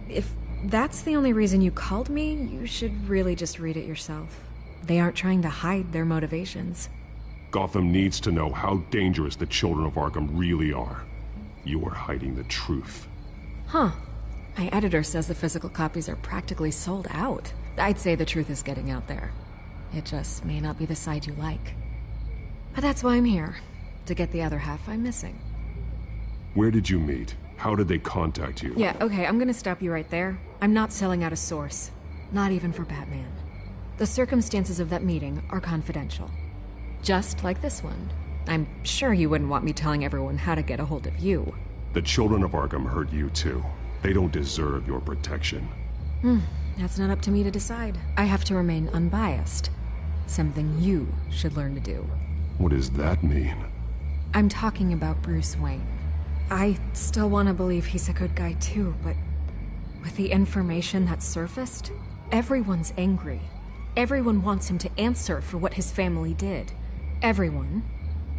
If that's the only reason you called me, you should really just read it yourself. They aren't trying to hide their motivations. Gotham needs to know how dangerous the Children of Arkham really are. You are hiding the truth. Huh. My editor says the physical copies are practically sold out. I'd say the truth is getting out there. It just may not be the side you like. But that's why I'm here. To get the other half I'm missing. Where did you meet? How did they contact you? Yeah, okay, I'm gonna stop you right there. I'm not selling out a source. Not even for Batman. The circumstances of that meeting are confidential. Just like this one. I'm sure you wouldn't want me telling everyone how to get a hold of you. The Children of Arkham hurt you too. They don't deserve your protection. That's not up to me to decide. I have to remain unbiased. Something you should learn to do. What does that mean? I'm talking about Bruce Wayne. I still want to believe he's a good guy too, but with the information that surfaced, everyone's angry. Everyone wants him to answer for what his family did. Everyone.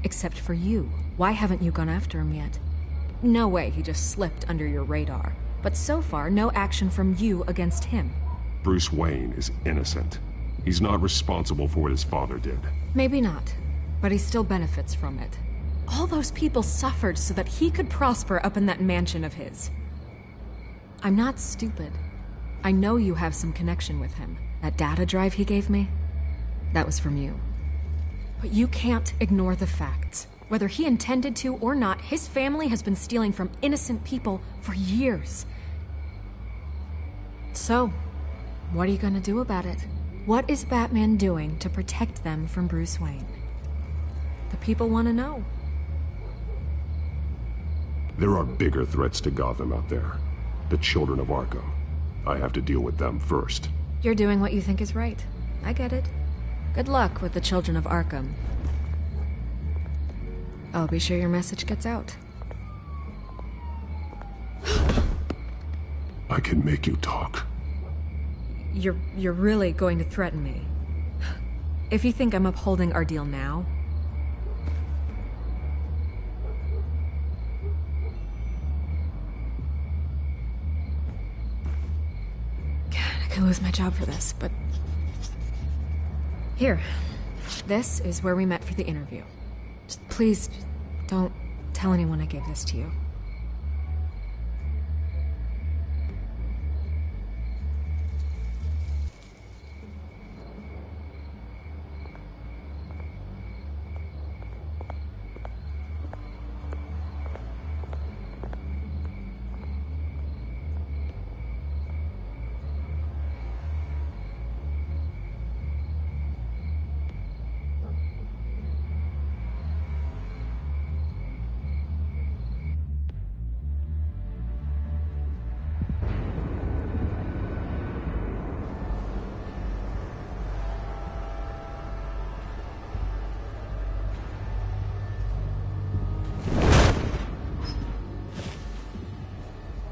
Except for you. Why haven't you gone after him yet? No way he just slipped under your radar. But so far, no action from you against him. Bruce Wayne is innocent. He's not responsible for what his father did. Maybe not, but he still benefits from it. All those people suffered so that he could prosper up in that mansion of his. I'm not stupid. I know you have some connection with him. That data drive he gave me, that was from you. But you can't ignore the facts. Whether he intended to or not, his family has been stealing from innocent people for years. So, what are you gonna do about it? What is Batman doing to protect them from Bruce Wayne? The people want to know. There are bigger threats to Gotham out there. The children of Arkham. I have to deal with them first. You're doing what you think is right. I get it. Good luck with the children of Arkham. I'll be sure your message gets out. I can make you talk. You're really going to threaten me. If you think I'm upholding our deal now... I could lose my job for this, but... Here. This is where we met for the interview. Just please, don't tell anyone I gave this to you.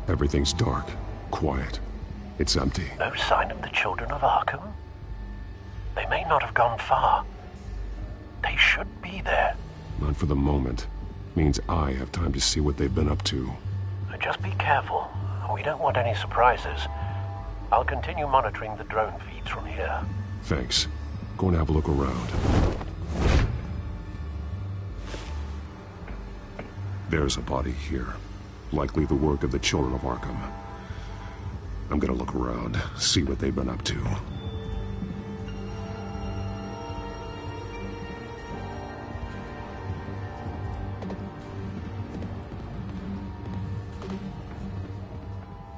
Everything's dark, quiet. It's empty. No sign of the children of Arkham? They may not have gone far. They should be there. Not for the moment. Means I have time to see what they've been up to. Just be careful. We don't want any surprises. I'll continue monitoring the drone feeds from here. Thanks. Go and have a look around. There's a body here. Likely the work of the children of Arkham. I'm gonna look around, see what they've been up to.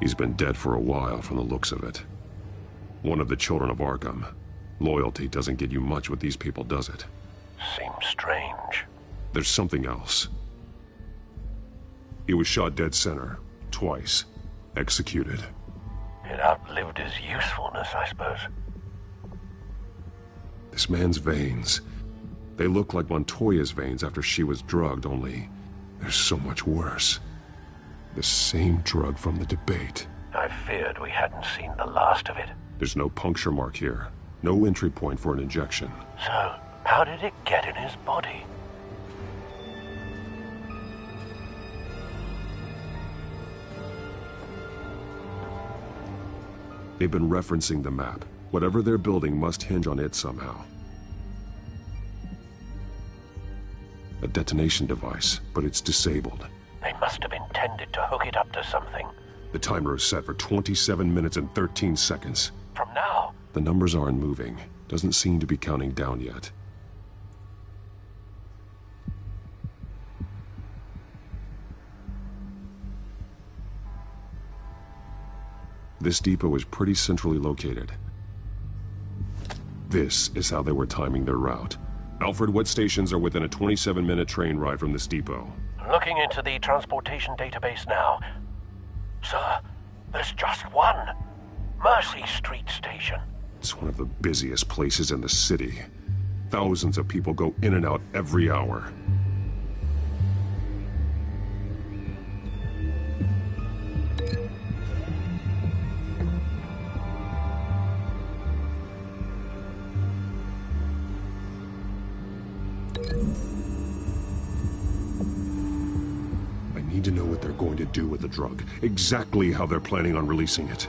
He's been dead for a while from the looks of it. One of the children of Arkham. Loyalty doesn't get you much with these people, does it? Seems strange. There's something else. He was shot dead center, twice. Executed. It outlived his usefulness, I suppose. This man's veins. They look like Montoya's veins after she was drugged, only they're so much worse. The same drug from the debate. I feared we hadn't seen the last of it. There's no puncture mark here. No entry point for an injection. So, how did it get in his body? They've been referencing the map. Whatever they're building must hinge on it somehow. A detonation device, but it's disabled. They must have intended to hook it up to something. The timer is set for 27 minutes and 13 seconds. From now? The numbers aren't moving. Doesn't seem to be counting down yet. This depot is pretty centrally located. This is how they were timing their route. Alfred, what stations are within a 27-minute train ride from this depot? Looking into the transportation database now. Sir, there's just one. Mercy Street Station. It's one of the busiest places in the city. Thousands of people go in and out every hour. I need to know what they're going to do with the drug. Exactly how they're planning on releasing it.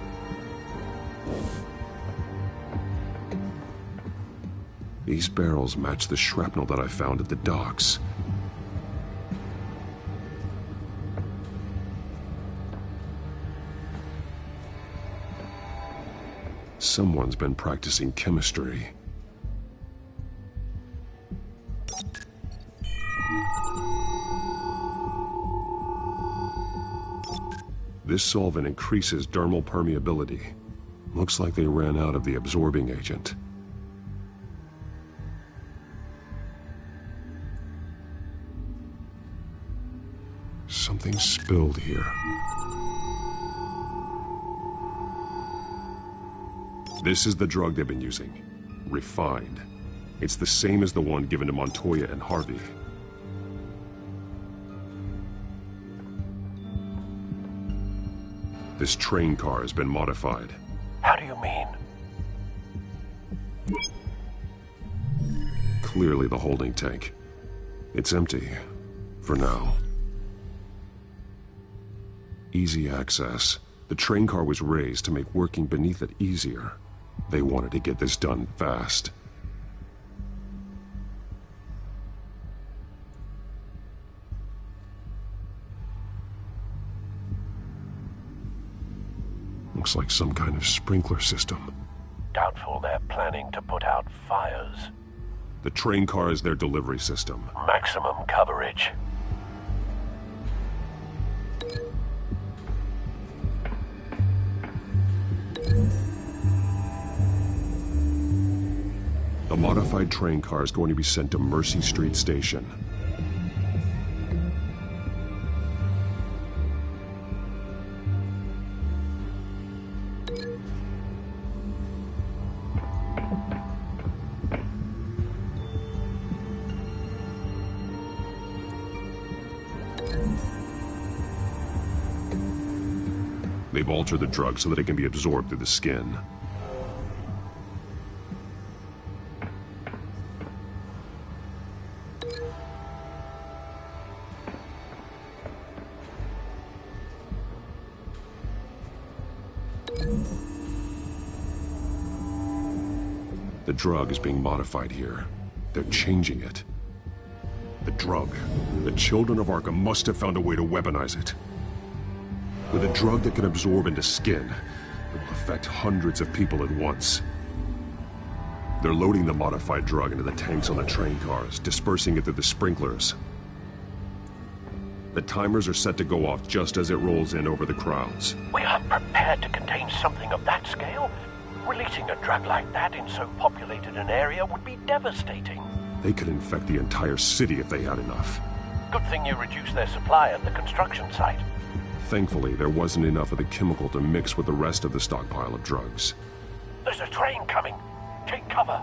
These barrels match the shrapnel that I found at the docks. Someone's been practicing chemistry. This solvent increases dermal permeability. Looks like they ran out of the absorbing agent. Something spilled here. This is the drug they've been using. Refined. It's the same as the one given to Montoya and Harvey. This train car has been modified. How do you mean? Clearly the holding tank. It's empty. For now. Easy access. The train car was raised to make working beneath it easier. They wanted to get this done fast. Looks like some kind of sprinkler system. Doubtful they're planning to put out fires. The train car is their delivery system. Maximum coverage. The modified train car is going to be sent to Mercy Street Station. They've altered the drug so that it can be absorbed through the skin. The drug is being modified here. They're changing it. The drug. The children of Arkham must have found a way to weaponize it. With a drug that can absorb into skin, it will affect hundreds of people at once. They're loading the modified drug into the tanks on the train cars, dispersing it through the sprinklers. The timers are set to go off just as it rolls in over the crowds. We aren't prepared to contain something of that scale. Releasing a drug like that in so populated an area would be devastating. They could infect the entire city if they had enough. Good thing you reduced their supply at the construction site. Thankfully, there wasn't enough of the chemical to mix with the rest of the stockpile of drugs. There's a train coming. Take cover.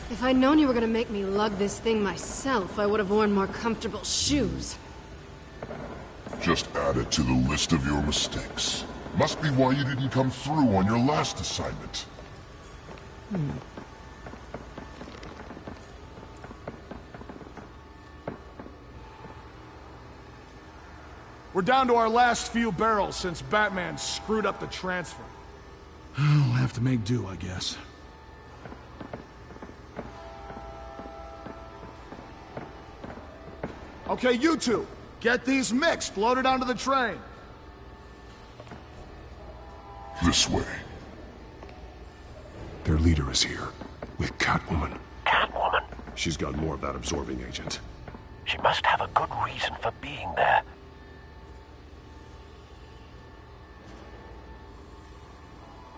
If I'd known you were gonna make me lug this thing myself, I would have worn more comfortable shoes. Just add it to the list of your mistakes. Must be why you didn't come through on your last assignment. We're down to our last few barrels since Batman screwed up the transfer. We'll have to make do, I guess. Okay, you two, get these mixed, loaded onto the train. This way. Their leader is here, with Catwoman. Catwoman? She's got more of that absorbing agent. She must have a good reason for being there.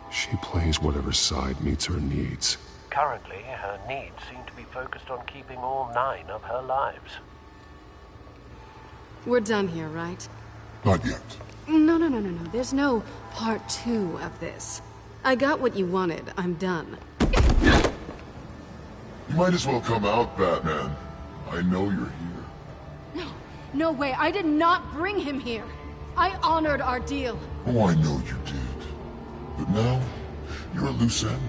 She plays whatever side meets her needs. Currently, her needs seem to be focused on keeping all 9 of her lives. We're done here, right? Not yet. No. There's no part 2 of this. I got what you wanted. I'm done. You might as well come out, Batman. I know you're here. No way. I did not bring him here. I honored our deal. Oh, I know you did. But now, you're a loose end.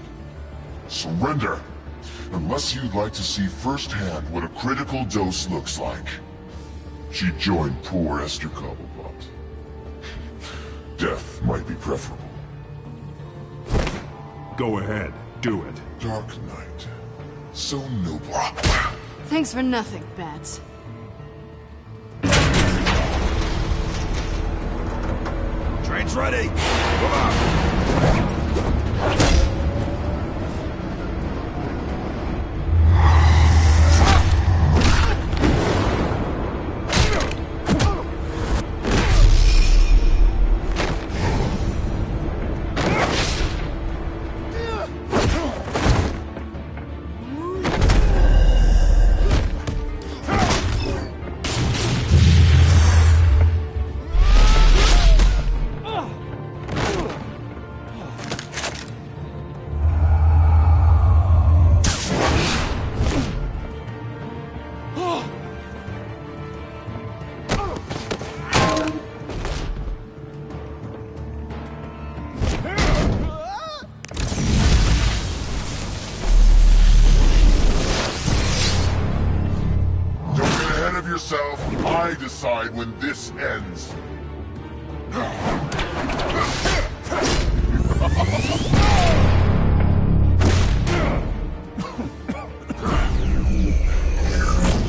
Surrender! Unless you'd like to see firsthand what a critical dose looks like. She joined poor Esther Cobblepot. Death might be preferable. Go ahead, do it. Dark Knight. So noble. Thanks for nothing, Bats. Train's ready! Come on! I decide when this ends.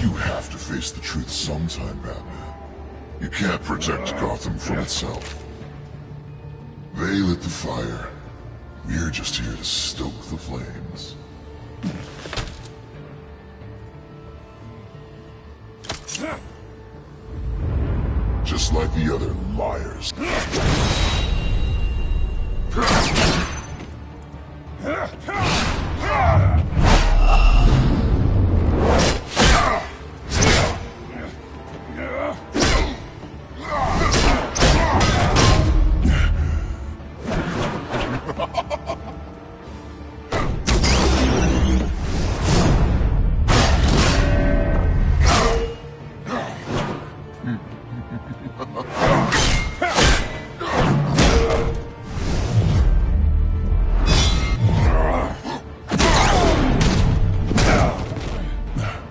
You have to face the truth sometime, Batman. You can't protect Gotham from itself. They lit the fire. We're just here to stoke the flames. Just like the other liars.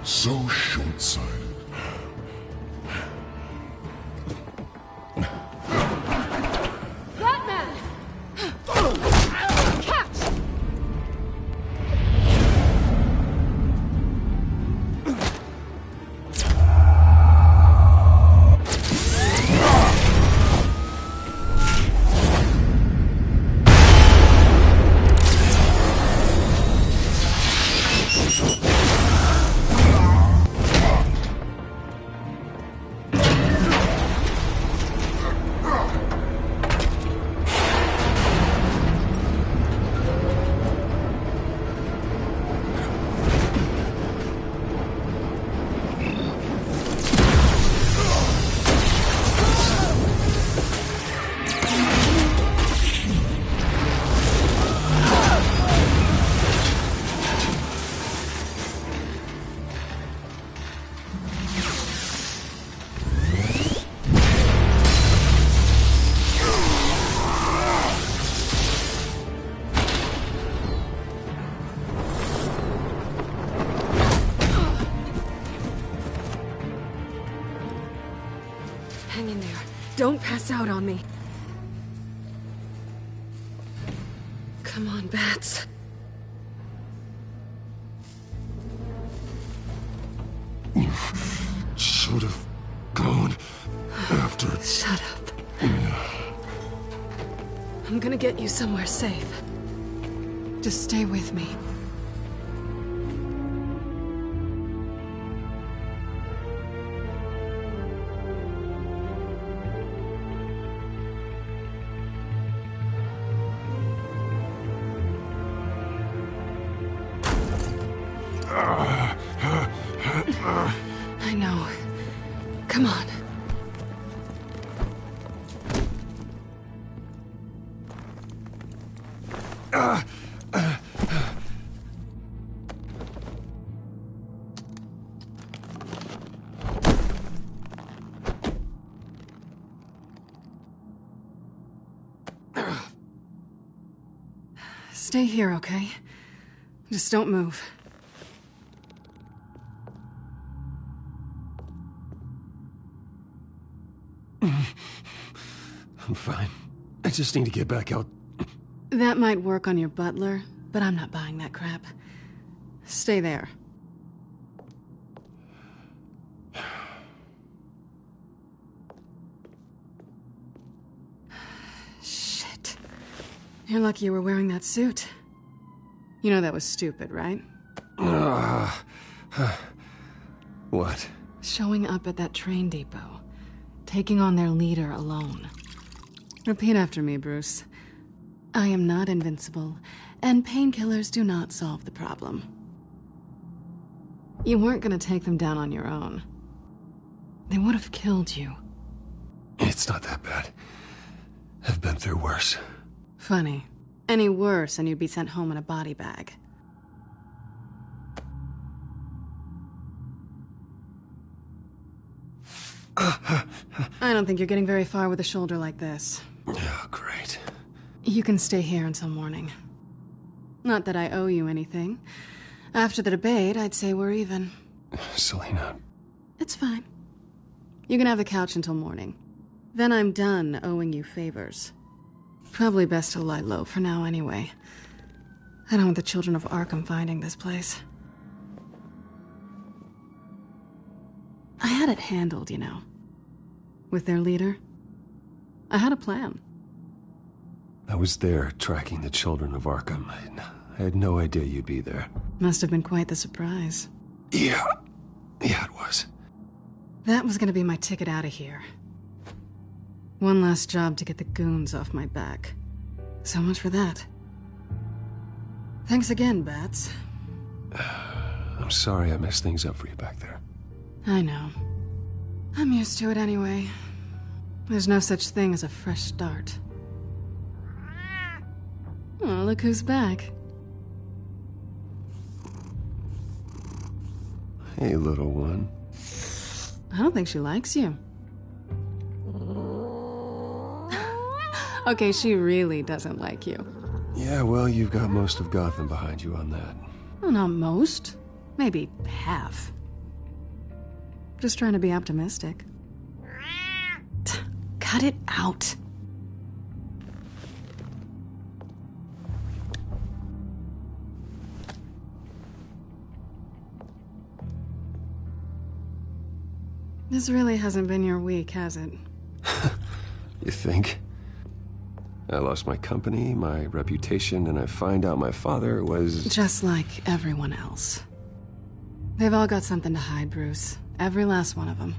So short-sighted. Batman! Catch! Hang in there. Don't pass out on me. Come on, Bats. You should have gone after... Shut up. I'm gonna get you somewhere safe. Just stay with me. I know. Come on. Stay here, okay? Just don't move. I'm fine. I just need to get back out. That might work on your butler, but I'm not buying that crap. Stay there. Shit. You're lucky you were wearing that suit. You know that was stupid, right? What? Showing up at that train depot. Taking on their leader alone. Repeat after me, Bruce. I am not invincible, and painkillers do not solve the problem. You weren't gonna take them down on your own. They would have killed you. It's not that bad. I've been through worse. Funny. Any worse and you'd be sent home in a body bag. I don't think you're getting very far with a shoulder like this. Oh, great. You can stay here until morning. Not that I owe you anything. After the debate, I'd say we're even. Selina. It's fine. You can have the couch until morning. Then I'm done owing you favors. Probably best to lie low for now anyway. I don't want the children of Arkham finding this place. I had it handled, you know. With their leader. I had a plan. I was there tracking the children of Arkham. I had no idea you'd be there. Must have been quite the surprise. Yeah, it was. That was gonna be my ticket out of here. One last job to get the goons off my back. So much for that. Thanks again, Bats. I'm sorry I messed things up for you back there. I know. I'm used to it anyway. There's no such thing as a fresh start. Oh, look who's back. Hey, little one. I don't think she likes you. Okay, she really doesn't like you. Yeah, well, you've got most of Gotham behind you on that. Well, not most. Maybe half. Just trying to be optimistic. Cut it out. This really hasn't been your week, has it? You think? I lost my company, my reputation, and I find out my father was... Just like everyone else. They've all got something to hide, Bruce. Every last one of them.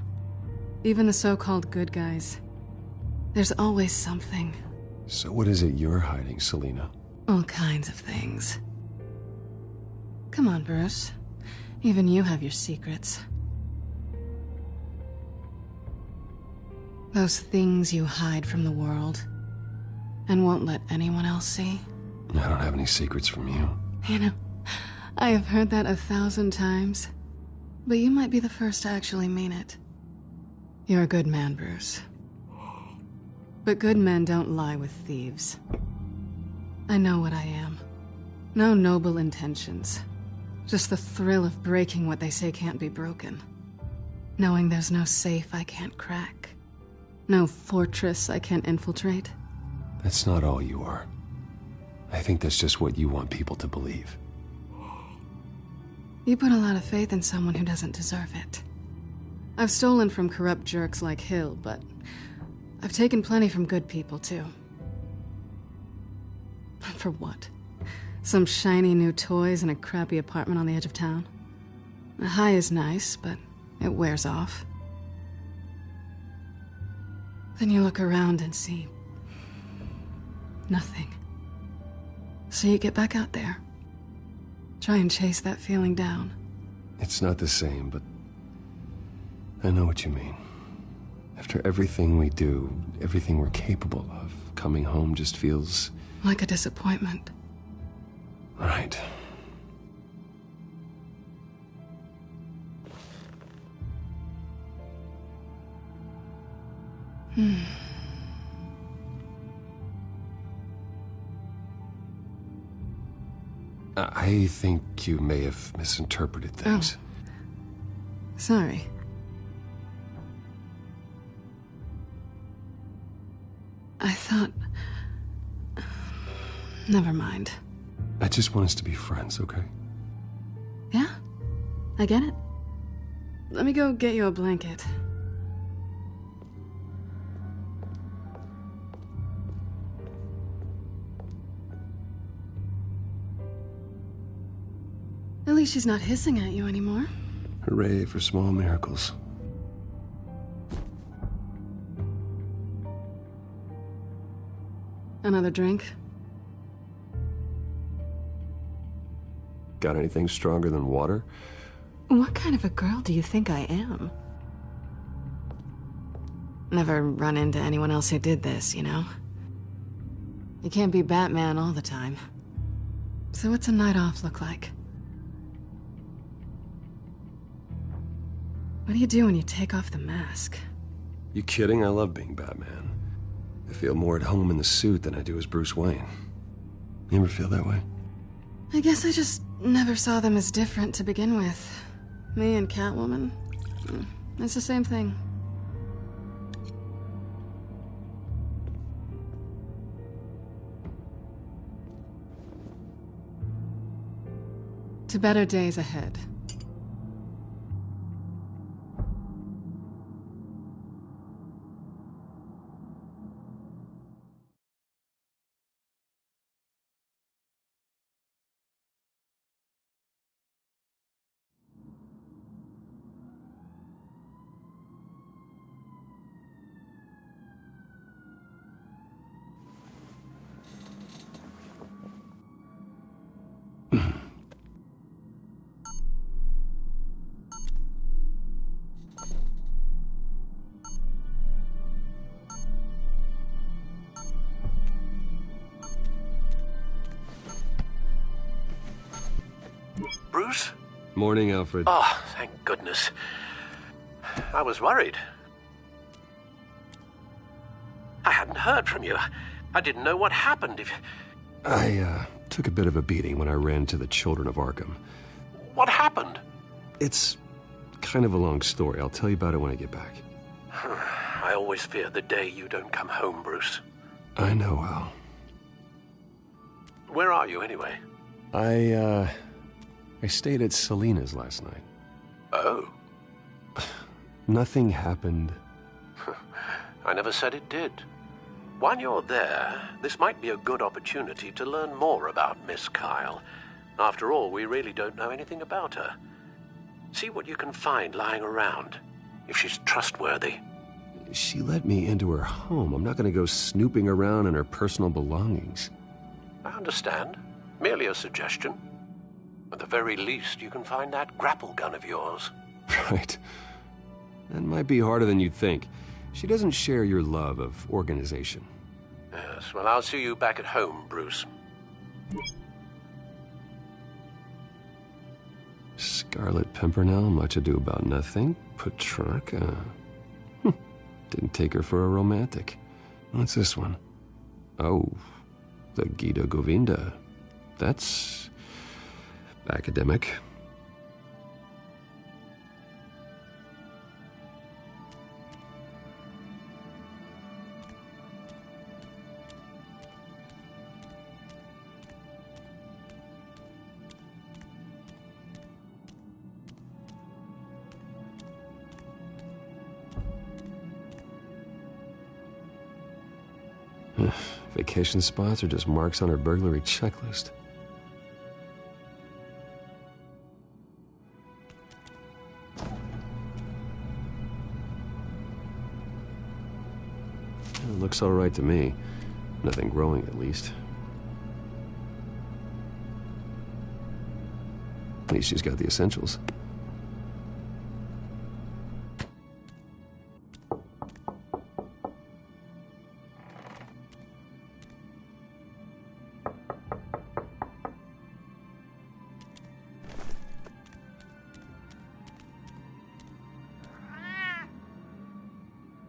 Even the so-called good guys. There's always something. So what is it you're hiding, Selina? All kinds of things. Come on, Bruce. Even you have your secrets. Those things you hide from the world and won't let anyone else see. I don't have any secrets from you. You know, I have heard that 1,000 times, but you might be the first to actually mean it. You're a good man, Bruce. But good men don't lie with thieves. I know what I am. No noble intentions. Just the thrill of breaking what they say can't be broken. Knowing there's no safe I can't crack. No fortress I can't infiltrate. That's not all you are. I think that's just what you want people to believe. You put a lot of faith in someone who doesn't deserve it. I've stolen from corrupt jerks like Hill, but I've taken plenty from good people, too. For what? Some shiny new toys and a crappy apartment on the edge of town? The high is nice, but it wears off. Then you look around and see nothing. So you get back out there. Try and chase that feeling down. It's not the same, but I know what you mean. After everything we do, everything we're capable of, coming home just feels... like a disappointment. Right. I think you may have misinterpreted things. Oh. Sorry. I thought... Never mind. I just want us to be friends, okay? Yeah? I get it. Let me go get you a blanket. At least she's not hissing at you anymore. Hooray for small miracles. Another drink? Got anything stronger than water? What kind of a girl do you think I am? Never run into anyone else who did this, you know? You can't be Batman all the time. So what's a night off look like? What do you do when you take off the mask? You kidding? I love being Batman. I feel more at home in the suit than I do as Bruce Wayne. You ever feel that way? I guess I just never saw them as different to begin with. Me and Catwoman, it's the same thing. To better days ahead. Bruce? Morning, Alfred. Oh, thank goodness. I was worried. I hadn't heard from you. I didn't know what happened. I took a bit of a beating when I ran to the Children of Arkham. What happened? It's kind of a long story. I'll tell you about it when I get back. I always fear the day you don't come home, Bruce. I know, Al. Where are you, anyway? I stayed at Selina's last night. Oh. Nothing happened. I never said it did. While you're there, this might be a good opportunity to learn more about Miss Kyle. After all, we really don't know anything about her. See what you can find lying around, if she's trustworthy. She let me into her home. I'm not going to go snooping around in her personal belongings. I understand. Merely a suggestion. At the very least, you can find that grapple gun of yours. Right. That might be harder than you'd think. She doesn't share your love of organization. Yes, well, I'll see you back at home, Bruce. Scarlet Pimpernel, much ado about nothing. Petrarca. Didn't take her for a romantic. What's this one? Oh, the Gita Govinda. That's academic. Vacation spots are just marks on her burglary checklist. It looks all right to me. Nothing growing, at least. At least she's got the essentials.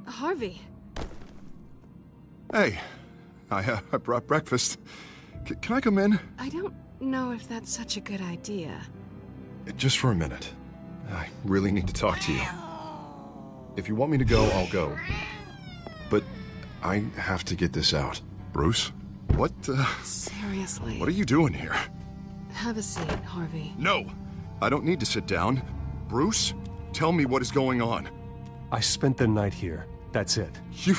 Harvey. Hey, I brought breakfast. Can I come in? I don't know if that's such a good idea. Just for a minute. I really need to talk to you. If you want me to go, I'll go. But I have to get this out. Bruce? What, Seriously. What are you doing here? Have a seat, Harvey. No! I don't need to sit down. Bruce, tell me what is going on. I spent the night here. That's it. You...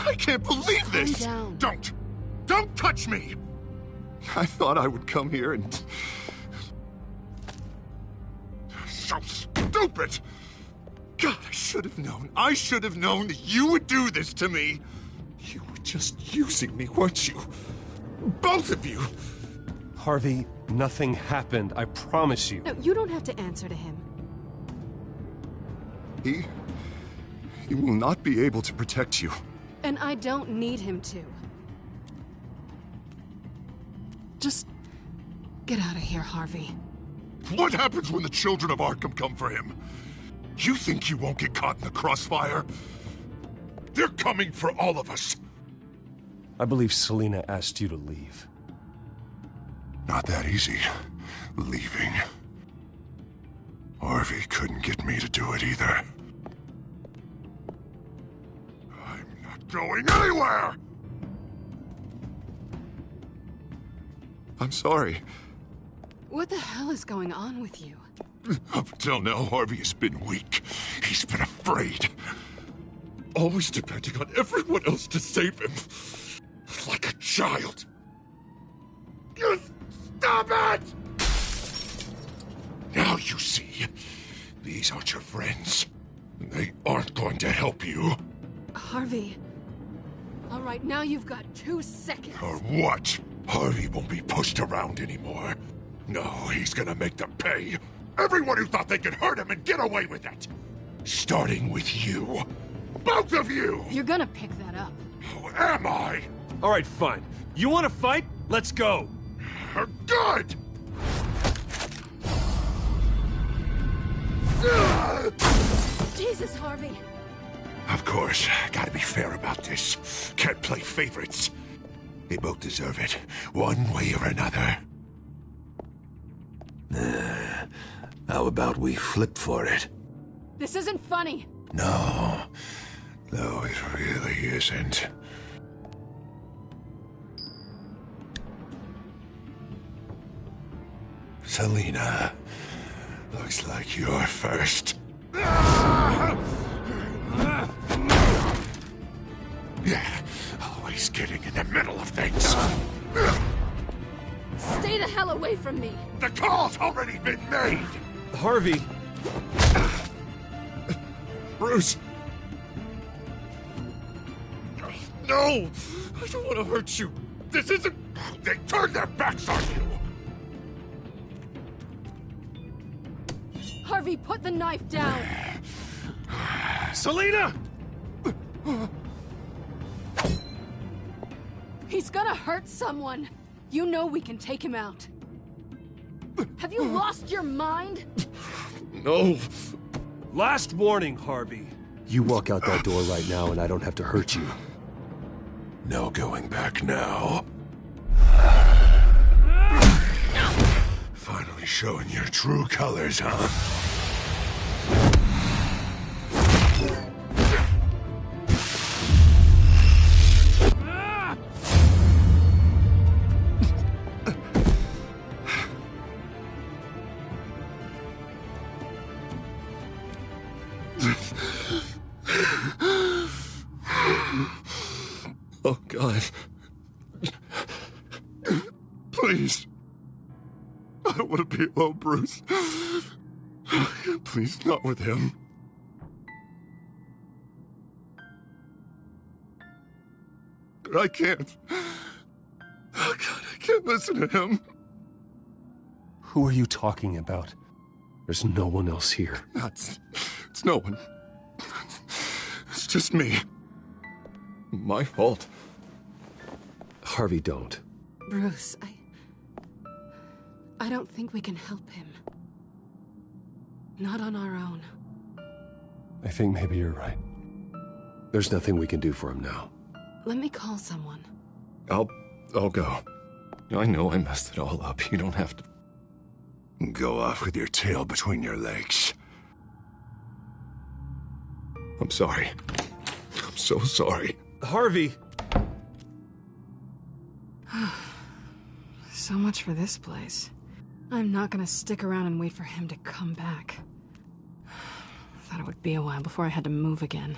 I can't believe this! Calm down. Don't touch me! I thought I would come here and... So stupid! God, I should have known. I should have known that you would do this to me. You were just using me, weren't you? Both of you! Harvey, nothing happened. I promise you. No, you don't have to answer to him. He will not be able to protect you. And I don't need him to. Just get out of here, Harvey. What happens when the children of Arkham come for him? You think you won't get caught in the crossfire? They're coming for all of us. I believe Selina asked you to leave. Not that easy, leaving. Harvey couldn't get me to do it either. I'm not going anywhere! I'm sorry. What the hell is going on with you? Up until now, Harvey has been weak. He's been afraid. Always depending on everyone else to save him. Like a child. You stop it! Now you see. These aren't your friends. They aren't going to help you. Harvey. All right, now you've got 2 seconds. Or what? Harvey won't be pushed around anymore. No, he's gonna make them pay. Everyone who thought they could hurt him and get away with it. Starting with you. Both of you! You're gonna pick that up. Who am I? All right, fine. You want to fight? Let's go. Good! Jesus, Harvey. Of course, gotta be fair about this. Can't play favorites. They both deserve it, one way or another. How about we flip for it? This isn't funny. No, it really isn't. Selina, looks like you're first. Yeah, always getting in the middle of things. Stay the hell away from me. The call's already been made. Harvey. Bruce. No, I don't want to hurt you. This isn't... They turned their backs on you. Harvey, put the knife down. Selina! He's gonna hurt someone. You know we can take him out. Have you lost your mind? No. Last warning, Harvey. You walk out that door right now and I don't have to hurt you. No going back now. Finally showing your true colors, huh? Oh, God. Please. I don't want to be alone, Bruce. Please, not with him. I can't. Oh, God, I can't listen to him. Who are you talking about? There's no one else here. It's no one. It's just me. My fault. Harvey, don't. Bruce, I don't think we can help him. Not on our own. I think maybe you're right. There's nothing we can do for him now. Let me call someone. I'll go. I know I messed it all up. You don't have to go off with your tail between your legs. I'm sorry. I'm so sorry. Harvey! So much for this place. I'm not gonna stick around and wait for him to come back. Thought it would be a while before I had to move again.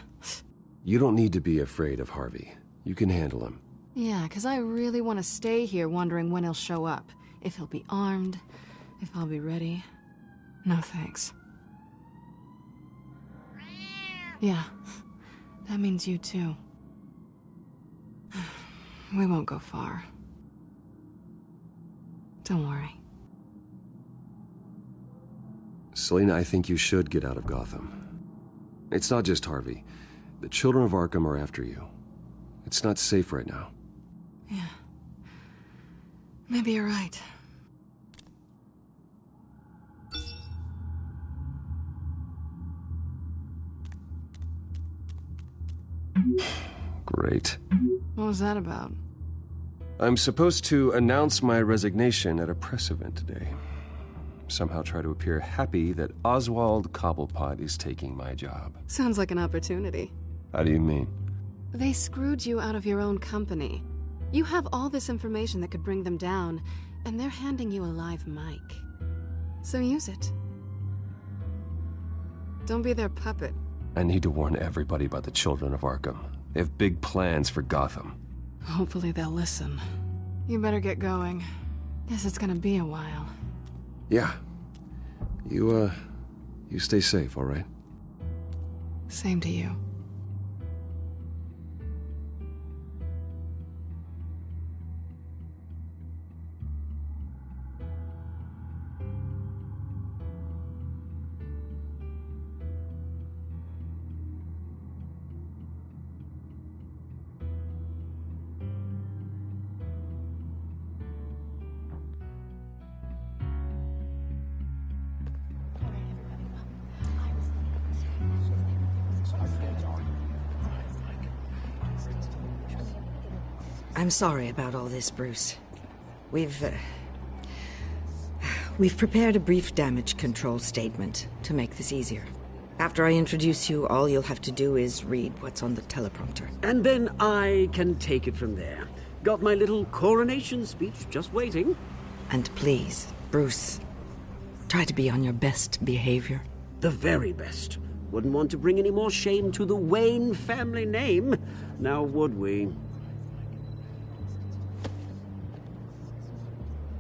You don't need to be afraid of Harvey. You can handle him. Yeah, 'cause I really want to stay here wondering when he'll show up. If he'll be armed, if I'll be ready. No thanks. Yeah, that means you too. We won't go far. Don't worry. Selina, I think you should get out of Gotham. It's not just Harvey. The children of Arkham are after you. It's not safe right now. Yeah. Maybe you're right. Great. What was that about? I'm supposed to announce my resignation at a press event today. Somehow try to appear happy that Oswald Cobblepot is taking my job. Sounds like an opportunity. How do you mean? They screwed you out of your own company. You have all this information that could bring them down, and they're handing you a live mic. So use it. Don't be their puppet. I need to warn everybody about the children of Arkham. They have big plans for Gotham. Hopefully they'll listen. You better get going. Guess it's gonna be a while. Yeah. You stay safe, all right? Same to you. I'm sorry about all this, Bruce. We've prepared a brief damage control statement to make this easier. After I introduce you, all you'll have to do is read what's on the teleprompter. And then I can take it from there. Got my little coronation speech just waiting. And please, Bruce, try to be on your best behavior. The very best. Wouldn't want to bring any more shame to the Wayne family name, now would we?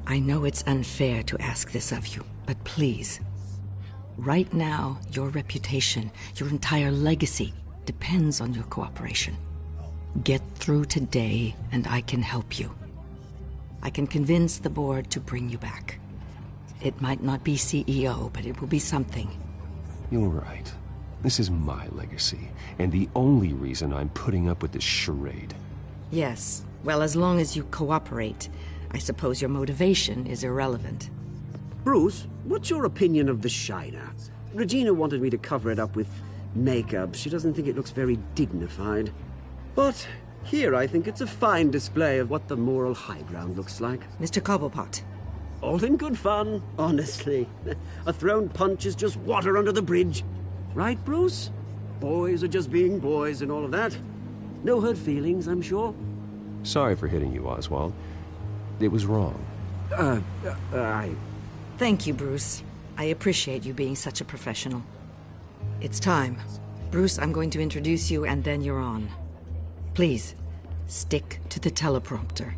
I know it's unfair to ask this of you, but please. Right now, your reputation, your entire legacy, depends on your cooperation. Get through today, and I can help you. I can convince the board to bring you back. It might not be CEO, but it will be something. You're right. This is my legacy, and the only reason I'm putting up with this charade. Yes, well, as long as you cooperate, I suppose your motivation is irrelevant. Bruce, what's your opinion of the Shiner? Regina wanted me to cover it up with makeup. She doesn't think it looks very dignified. But here I think it's a fine display of what the moral high ground looks like. Mr. Cobblepot. All in good fun, honestly. A thrown punch is just water under the bridge. Right, Bruce? Boys are just being boys and all of that. No hurt feelings, I'm sure. Sorry for hitting you, Oswald. It was wrong. Thank you, Bruce. I appreciate you being such a professional. It's time. Bruce, I'm going to introduce you, and then you're on. Please, stick to the teleprompter.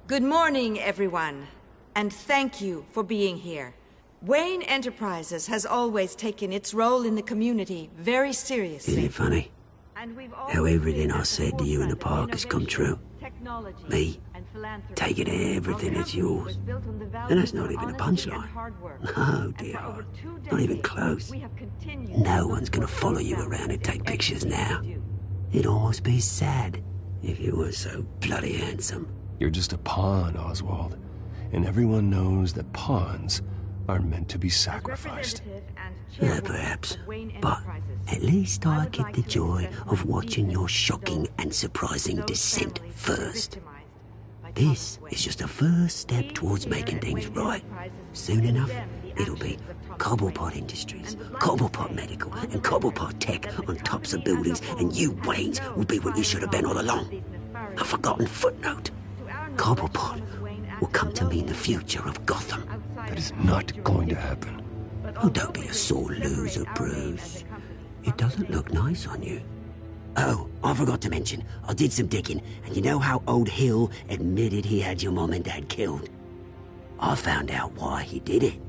Good morning, everyone, and thank you for being here. Wayne Enterprises has always taken its role in the community very seriously. Isn't it funny? How everything I said to you in the park has come true. Me, taking everything that's yours. And that's not even a punchline. No, dear. Not even close. No one's gonna follow you around and take pictures now. It'd almost be sad if you were so bloody handsome. You're just a pawn, Oswald. And everyone knows that pawns are meant to be sacrificed. Yeah, perhaps. But at least I get the joy of watching your shocking and surprising descent first. This is just a first step towards making things right. Soon enough, it'll be Cobblepot Industries, Cobblepot Medical, and Cobblepot Tech on tops of buildings, and you, Waynes, will be what you should have been all along. A forgotten footnote. Cobblepot will come to mean the future of Gotham. That is not going to happen. Oh, don't be a sore loser, Bruce. It doesn't look nice on you. Oh, I forgot to mention, I did some digging, and you know how old Hill admitted he had your mom and dad killed? I found out why he did it.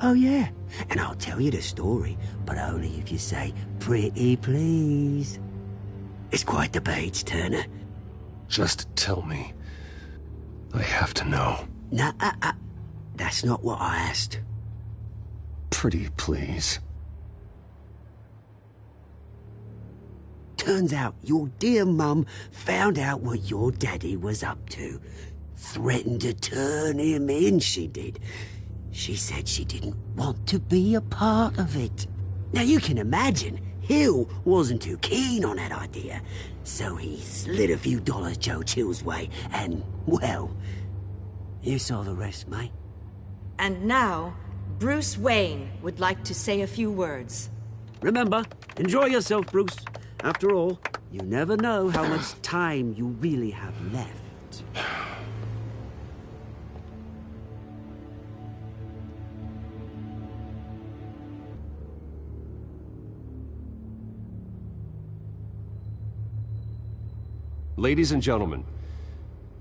Oh yeah, and I'll tell you the story, but only if you say, pretty please. It's quite the page, Turner. Just tell me. I have to know. Nah, that's not what I asked. Pretty please. Turns out your dear mum found out what your daddy was up to. Threatened to turn him in, she did. She said she didn't want to be a part of it. Now you can imagine, Hill wasn't too keen on that idea. So he slid a few dollars Joe Chill's way, and, well, you saw the rest, mate. And now, Bruce Wayne would like to say a few words. Remember, enjoy yourself, Bruce. After all, you never know how much time you really have left. Ladies and gentlemen,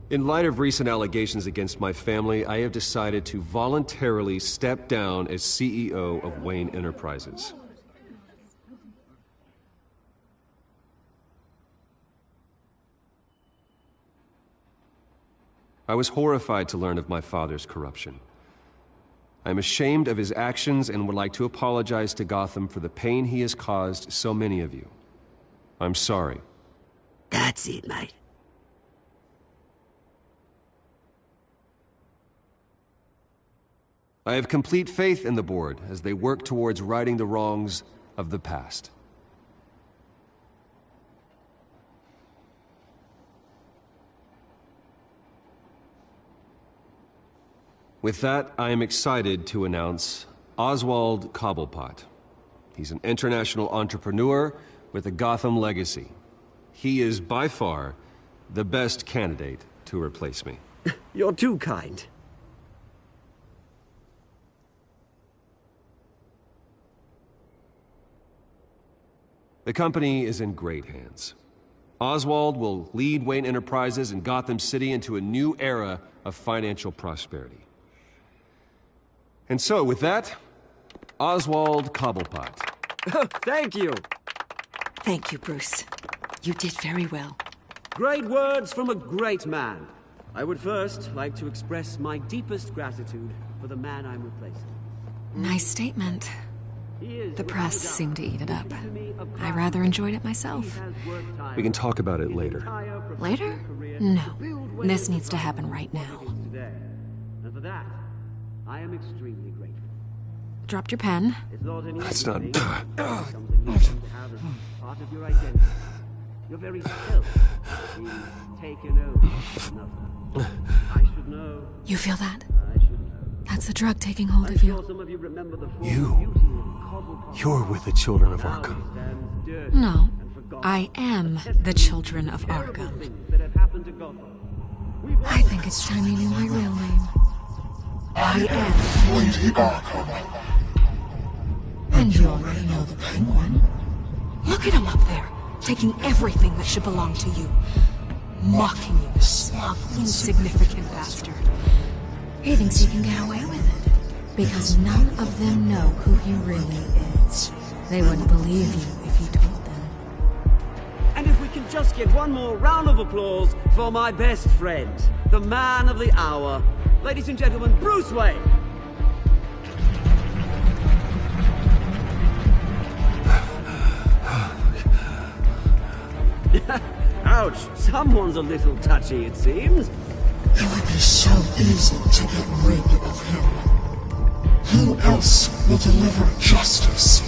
in light of recent allegations against my family, I have decided to voluntarily step down as CEO of Wayne Enterprises. I was horrified to learn of my father's corruption. I'm ashamed of his actions and would like to apologize to Gotham for the pain he has caused so many of you. I'm sorry. That's it, mate. I have complete faith in the board as they work towards righting the wrongs of the past. With that, I am excited to announce Oswald Cobblepot. He's an international entrepreneur with a Gotham legacy. He is by far the best candidate to replace me. You're too kind. The company is in great hands. Oswald will lead Wayne Enterprises and Gotham City into a new era of financial prosperity. And so, with that, Oswald Cobblepot. Thank you. Thank you, Bruce. You did very well. Great words from a great man. I would first like to express my deepest gratitude for the man I'm replacing. Nice statement. The press seemed to eat it up. I rather enjoyed it myself. We can talk about it later. Later? No. This needs to happen right now. And for that, I am extremely grateful. Dropped your pen. That's not... Something you want to have as part of your identity. Your very self being taken over by another. I should know. You feel that? I should know. That's the drug taking hold of you. Some of you remember the You're with the children of Arkham. No. I am the children of Arkham. I think it's time you knew my real name. I am Lady Arkham. And you already know the Penguin. Look at him up there, taking everything that should belong to you. Mocking you, smug, insignificant bastard. He thinks he can get away with it, because none of them know who he really is. They wouldn't believe you if you told them. And if we can just get one more round of applause for my best friend, the man of the hour, ladies and gentlemen, Bruce Wayne! Ouch, someone's a little touchy, it seems. It would be so easy to get rid of him. Who else will deliver justice?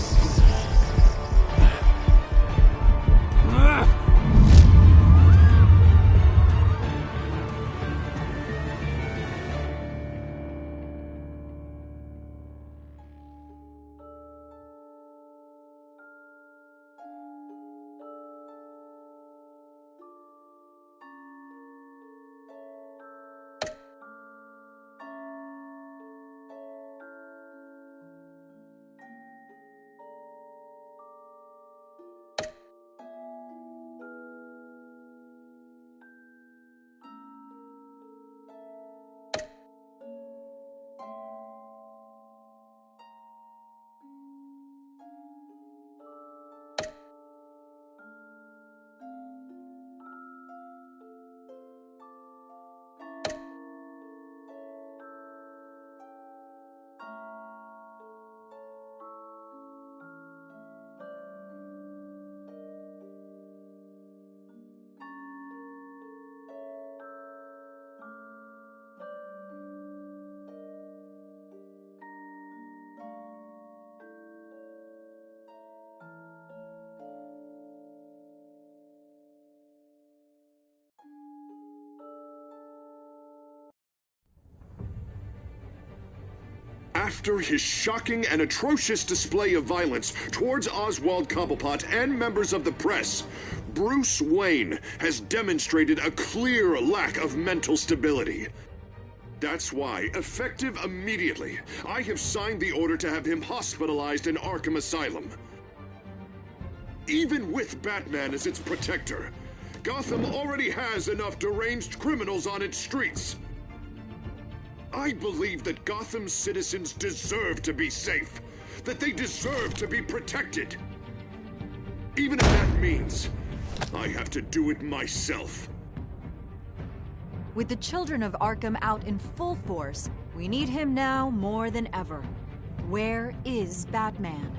After his shocking and atrocious display of violence towards Oswald Cobblepot and members of the press, Bruce Wayne has demonstrated a clear lack of mental stability. That's why, effective immediately, I have signed the order to have him hospitalized in Arkham Asylum. Even with Batman as its protector, Gotham already has enough deranged criminals on its streets. I believe that Gotham's citizens deserve to be safe, that they deserve to be protected. Even if that means I have to do it myself. With the children of Arkham out in full force, we need him now more than ever. Where is Batman?